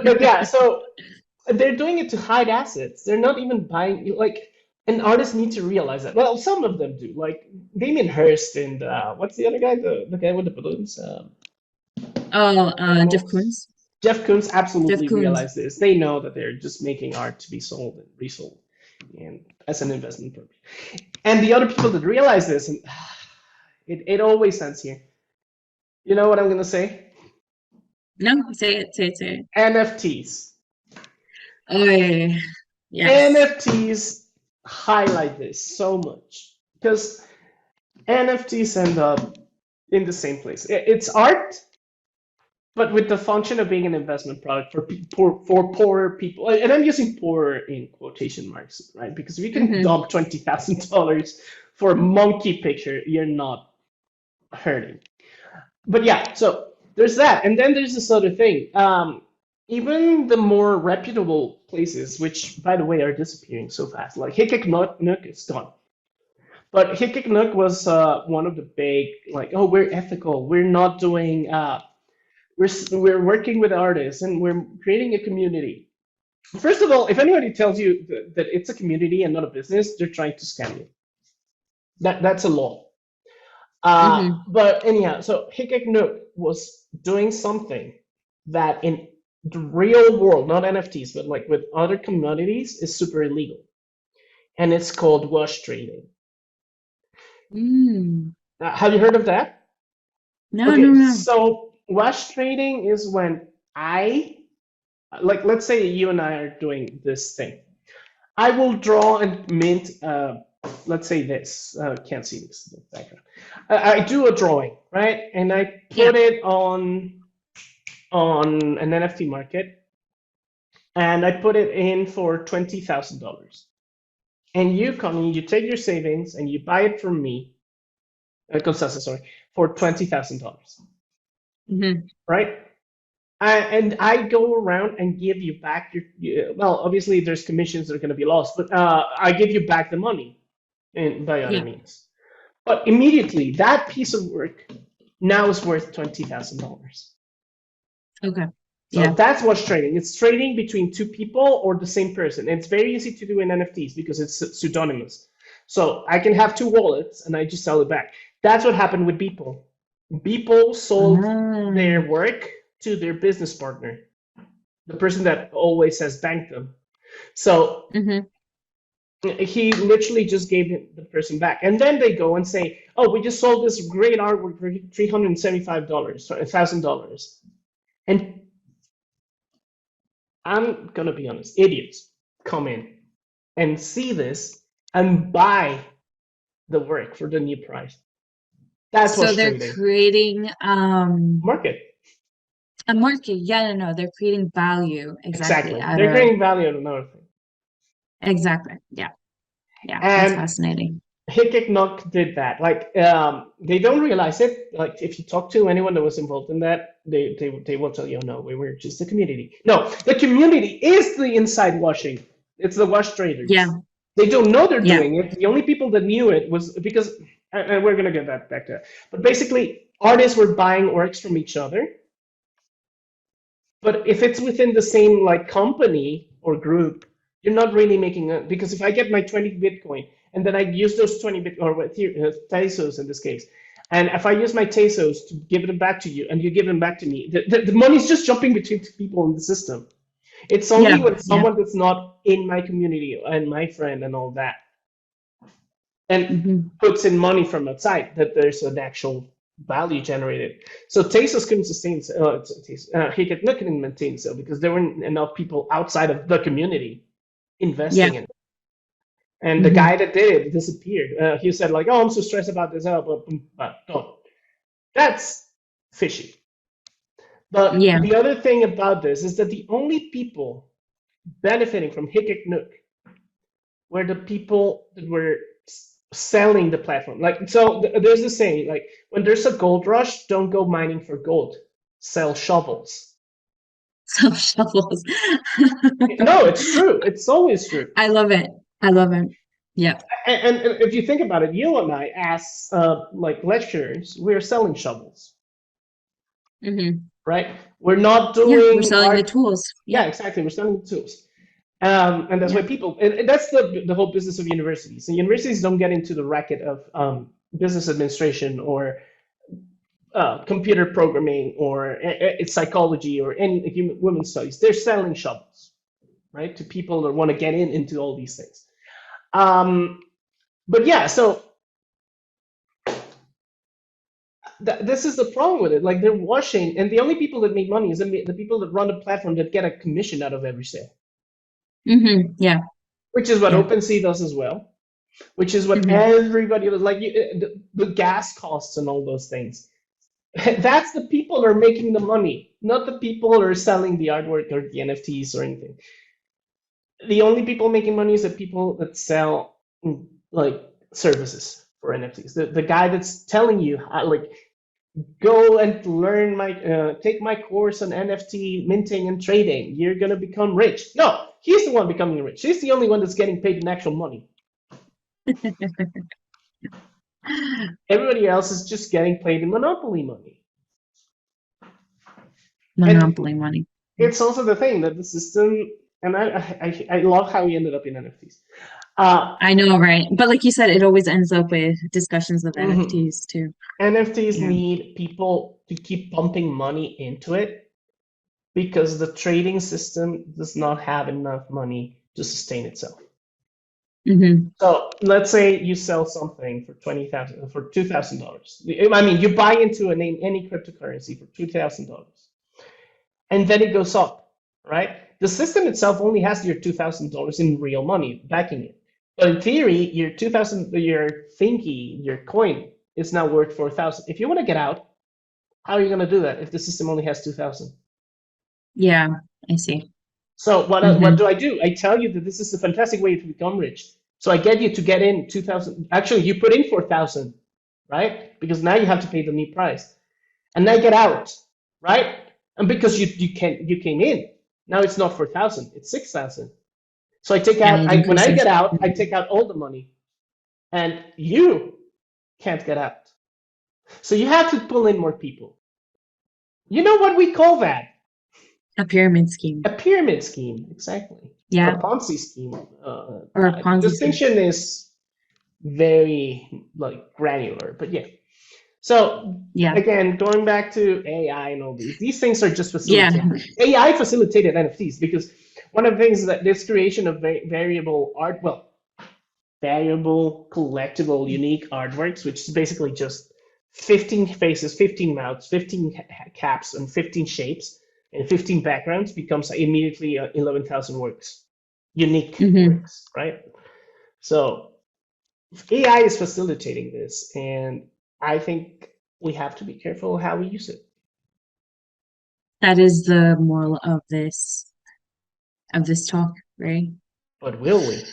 but yeah. So they're doing it to hide assets. They're not even buying like. And artists need to realize that. Well, some of them do. Like Damien Hirst and what's the other guy? The guy with the balloons. Oh, Jeff Animals. Koons. Jeff Koons Jeff absolutely Koons. realized this. They know that they're just making art to be sold and resold, and as an investment purpose. And the other people that realize this, and it always ends here. You know what I'm gonna say? No, say it, say it, say it. NFTs. Oh, yeah. Yes. NFTs highlight this so much because NFTs end up in the same place. It's art, but with the function of being an investment product for poorer people. And I'm using poorer in quotation marks, right? Because if you can hmm dump $20,000 for a monkey picture, you're not hurting. But yeah, so there's that, and then there's this other thing. Even the more reputable places, which by the way are disappearing so fast, like Hickok Nook is gone. But Hickok Nook was one of the big, like, oh, we're ethical. We're not doing. We're working with artists and we're creating a community. First of all, if anybody tells you that it's a community and not a business, they're trying to scam you. That's a law. hmm But anyhow, so Hickok Nook was doing something that in the real world, not NFTs, but like with other commodities, is super illegal. And it's called wash trading. Mm. Have you heard of that? No, no, Okay, no. so wash trading is when like, let's say you and I are doing this thing. I will draw and mint, let's say this. Can't see this in the background. I do a drawing, right? And I Yeah, put it on an NFT market, and I put it in for $20,000. And you come in, you take your savings, and you buy it from me, Constanza, sorry, for $20,000, hmm right? And I go around and give you back well, obviously there's commissions that are going to be lost, but I give you back the money by other Yeah. means. But immediately, that piece of work now is worth $20,000. Okay. So Yeah. that's what's trading. It's trading between two people or the same person. It's very easy to do in NFTs because it's pseudonymous. So I can have two wallets and I just sell it back. That's what happened with Beeple. Beeple sold their Oh. work to their business partner, the person that always has banked them. So Mm-hmm. he literally just gave the person back. And then they go and say, oh, we just sold this great artwork for $375, $1,000. And I'm going to be honest, idiots come in and see this and buy the work for the new price. That's So what's they're trading. creating Market. a market. Yeah, no, no, they're creating value exactly Exactly. out They're of creating value out of another thing. exactly. Yeah. Yeah. That's And fascinating. Hickok did that. Like, they don't realize it. Like, if you talk to anyone that was involved in that, they will tell you, oh, no, we were just the community. No, the community is the inside washing. It's the wash Yeah. traders. They don't know they're Yeah. doing it. The only people that knew it was because, and we're gonna get that back to that. But basically, artists were buying works from each other. But if it's within the same like company or group, you're not really making a, because if I get my 20 Bitcoin and then I use those 20 Bit or pesos in this case, and if I use my pesos to give them back to you and you give them back to me, the money's just jumping between two people in the system. It's only Yeah. when Yeah. someone that's not in my community and my friend and all that and Hmm. puts in money from outside that there's an actual value generated. So Tesos couldn't sustain, he couldn't maintain so because there weren't enough people outside of the community Yeah. investing in it. And the Hmm. guy that did it disappeared. He said like, "Oh, I'm so stressed about this." But don't. That's fishy. But Yeah. the other thing about this is that the only people benefiting from Hickok Nook were the people that were selling the platform. Like, so there's the saying, like, when there's a gold rush, don't go mining for gold, sell shovels. So shovels. No, it's true. It's always true. I love it. I love it. Yeah. And if you think about it, you and I, as like lecturers, we're selling shovels, Hmm. right? We're not Yeah. We're doing selling the art. tools. Yeah, Yeah. exactly. We're selling the tools. And that's why Yeah. people, and that's the whole business of universities. And universities don't get into the racket of business administration or computer programming or it's psychology or any human women's studies. They're selling shovels, right, to people that want to get into all these things. Um, but yeah, so this is the problem with it. Like they're washing, and the only people that make money is the people that run the platform that get a commission out of every sale, Hmm. Yeah. which is what Yeah. OpenSea does as well. Which is what Hmm. everybody like the gas costs and all those things. That's the people that are making the money, not the people that are selling the artwork or the NFTs or anything. The only people making money is the people that sell like services for NFTs. The guy that's telling you how, like go and learn my take my course on NFT minting and trading. You're gonna become rich. No, he's the one becoming rich. He's the only one that's getting paid in actual money. Everybody else is just getting paid in monopoly money. And Monopoly money. it's also the thing that the system, and I love how he ended up in NFTs. I know, right? But like you said, it always ends up with discussions of Mhm. NFTs too. NFTs Yeah. need people to keep pumping money into it because the trading system does not have enough money to sustain itself. Hmm. So let's say you sell something for 20,000 for $2,000. I mean, you buy into any cryptocurrency for $2,000, and then it goes up, right? The system itself only has your $2,000 in real money backing it. But in theory, your 2,000, your thingy, your coin is now worth 4,000. If you want to get out, how are you going to do that if the system only has 2,000? Yeah, I see. So what Hmm. do? I tell you that this is a fantastic way to become rich. So I get you to get in 2,000. Actually, you put in 4,000, right? Because now you have to pay the new price. And I get out, right? and because you came in, now it's not 4,000, it's 6,000. So I take And out, it when I increases. get out, I take out all the money, and you can't get out. So you have to pull in more people. You know what we call that? A pyramid scheme. A pyramid scheme, exactly, or Yeah. a Ponzi scheme. Or a The Ponzi scheme. distinction is very like granular, but yeah. So Yeah. again, going back to AI and all these things are just Yeah. facilitated. AI facilitated NFTs because one of the things that this creation of variable art, well, variable, collectible, unique artworks, which is basically just 15 faces, 15 mouths, 15 caps, and 15 shapes, and 15 backgrounds becomes immediately 11,000 works, unique Hmm. works, right? So AI is facilitating this, and I think we have to be careful how we use it. That is the moral of this talk, right? But will we?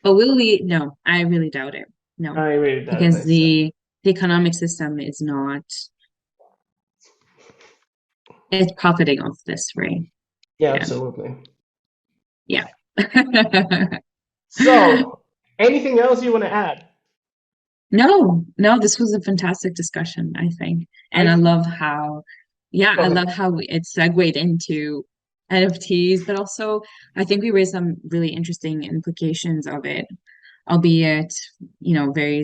But will we? No, I really doubt it. No, I really doubt it because myself. the economic system is not, it's profiting off this, right? Yeah, Yeah. absolutely. Yeah. So, anything else you want to add? No, no, this was a fantastic discussion, I think. And I I love how, yeah, Go I ahead. love how it segued into NFTs, but also I think we raised some really interesting implications of it, albeit, very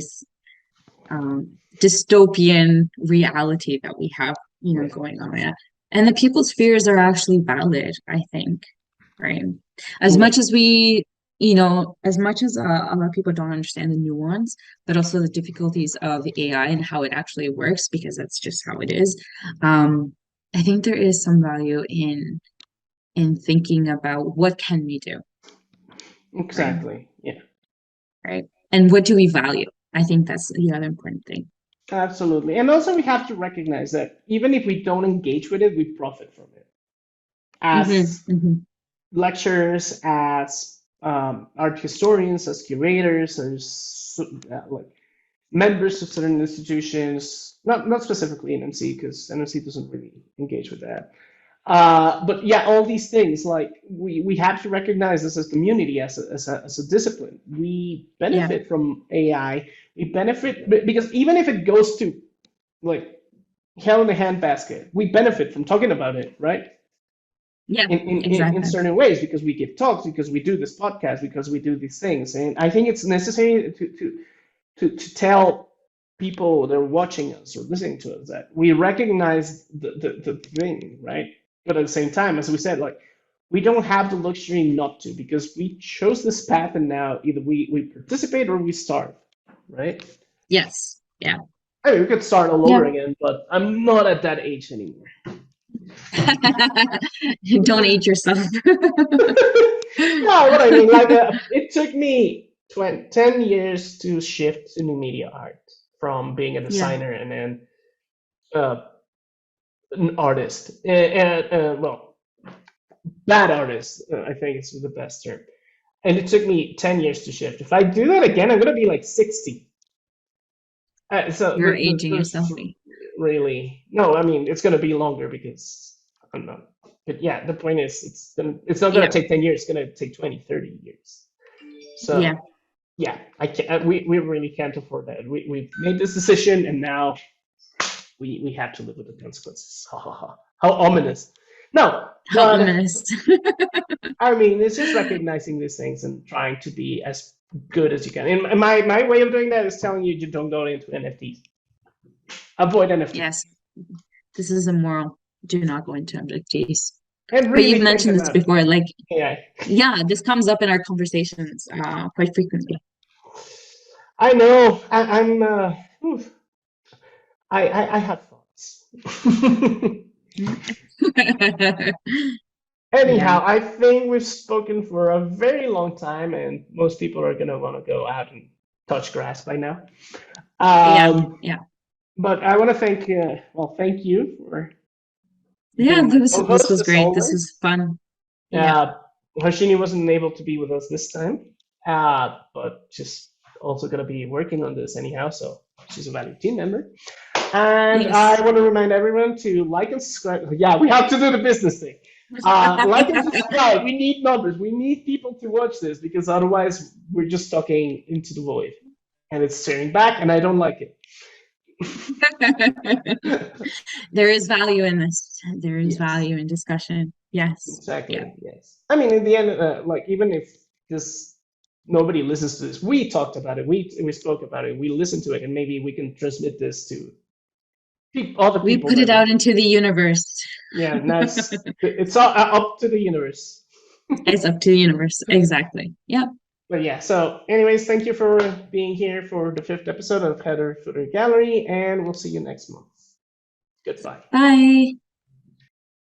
dystopian reality that we have, Yeah. going on. Yeah. And the people's fears are actually valid, I think, right? As Yeah. much as as much as a lot of people don't understand the nuance, but also the difficulties of AI and how it actually works, because that's just how it is. Um, I think there is some value in thinking about what can we do, right? Exactly. Yeah. Right. And what do we value? I think that's the other important thing. Absolutely. And also, we have to recognize that even if we don't engage with it, we profit from it. Hmm. As Hmm. lecturers, as art historians, as curators, as like members of certain institutions, not specifically NMC, because NMC doesn't really engage with that. But yeah, all these things, like we have to recognize this as community, as a discipline. We Yeah. benefit from AI. We benefit because even if it goes to like hell in a handbasket, we benefit from talking about it, right? Yeah, In exactly. certain ways, because we give talks, because we do this podcast, because we do these things, and I think it's necessary to tell people that are watching us or listening to us that we recognize the thing, right? But at the same time, as we said, like we don't have the luxury not to because we chose this path and now either we participate or we starve, right? Yes. Yeah. I mean, we could start all over Yeah. again, but I'm not at that age anymore. Don't age yourself. No, what I mean, like it took me 10 years to shift to new media art from being a Yeah. designer and then uh, an artist. Well, bad artist, I think is the best term. And it took me 10 years to shift. If I do that again, I'm going to be like 60. So You're aging there's yourself. really, no, I mean, it's going to be longer because I'm not. But yeah, the point is, it's not going Yeah. to take 10 years. It's going to take 20, 30 years. Yeah. So yeah, I can't. We really can't afford that. We've made this decision, and now we have to live with the consequences. Ha ha ha. How ominous. No, How but ominous. I mean, it's just recognizing these things and trying to be as good as you can. And my way of doing that is telling you don't go into NFTs. Avoid NFTs. Yes. This is a moral. Do not go into NFTs. And But you've really think mentioned this about before, like, AI. yeah, this comes up in our conversations quite frequently. I know. I'm. Oof. I have thoughts. Yeah. Anyhow, I think we've spoken for a very long time, and most people are gonna want to go out and touch grass by now. Yeah. Um, Yeah. but I want to thank, thank you for Yeah, being my this co-host was as great. This was always. fun. Yeah. Uh, Harshini wasn't able to be with us this time, but she's also gonna be working on this anyhow, so she's a valued team member. And I Yes. want to remind everyone to like and subscribe. Yeah, we have to do the business thing. Like and subscribe. We need numbers. We need people to watch this because otherwise we're just talking into the void and it's staring back, and I don't like it. There is value in this. There is Yes, value in discussion. Yes. Yeah. exactly. Yes. I mean, in the end, like even if this nobody listens to this, we talked about it. We spoke about it. We listened to it, and maybe we can transmit this to other We people put it that out we. into the universe. Yeah, now it's all up to the universe. It's up to the universe. Exactly. Yep. But yeah, so anyways, thank you for being here for the fifth episode of Heather Footer Gallery, and we'll see you next month. Goodbye. Bye.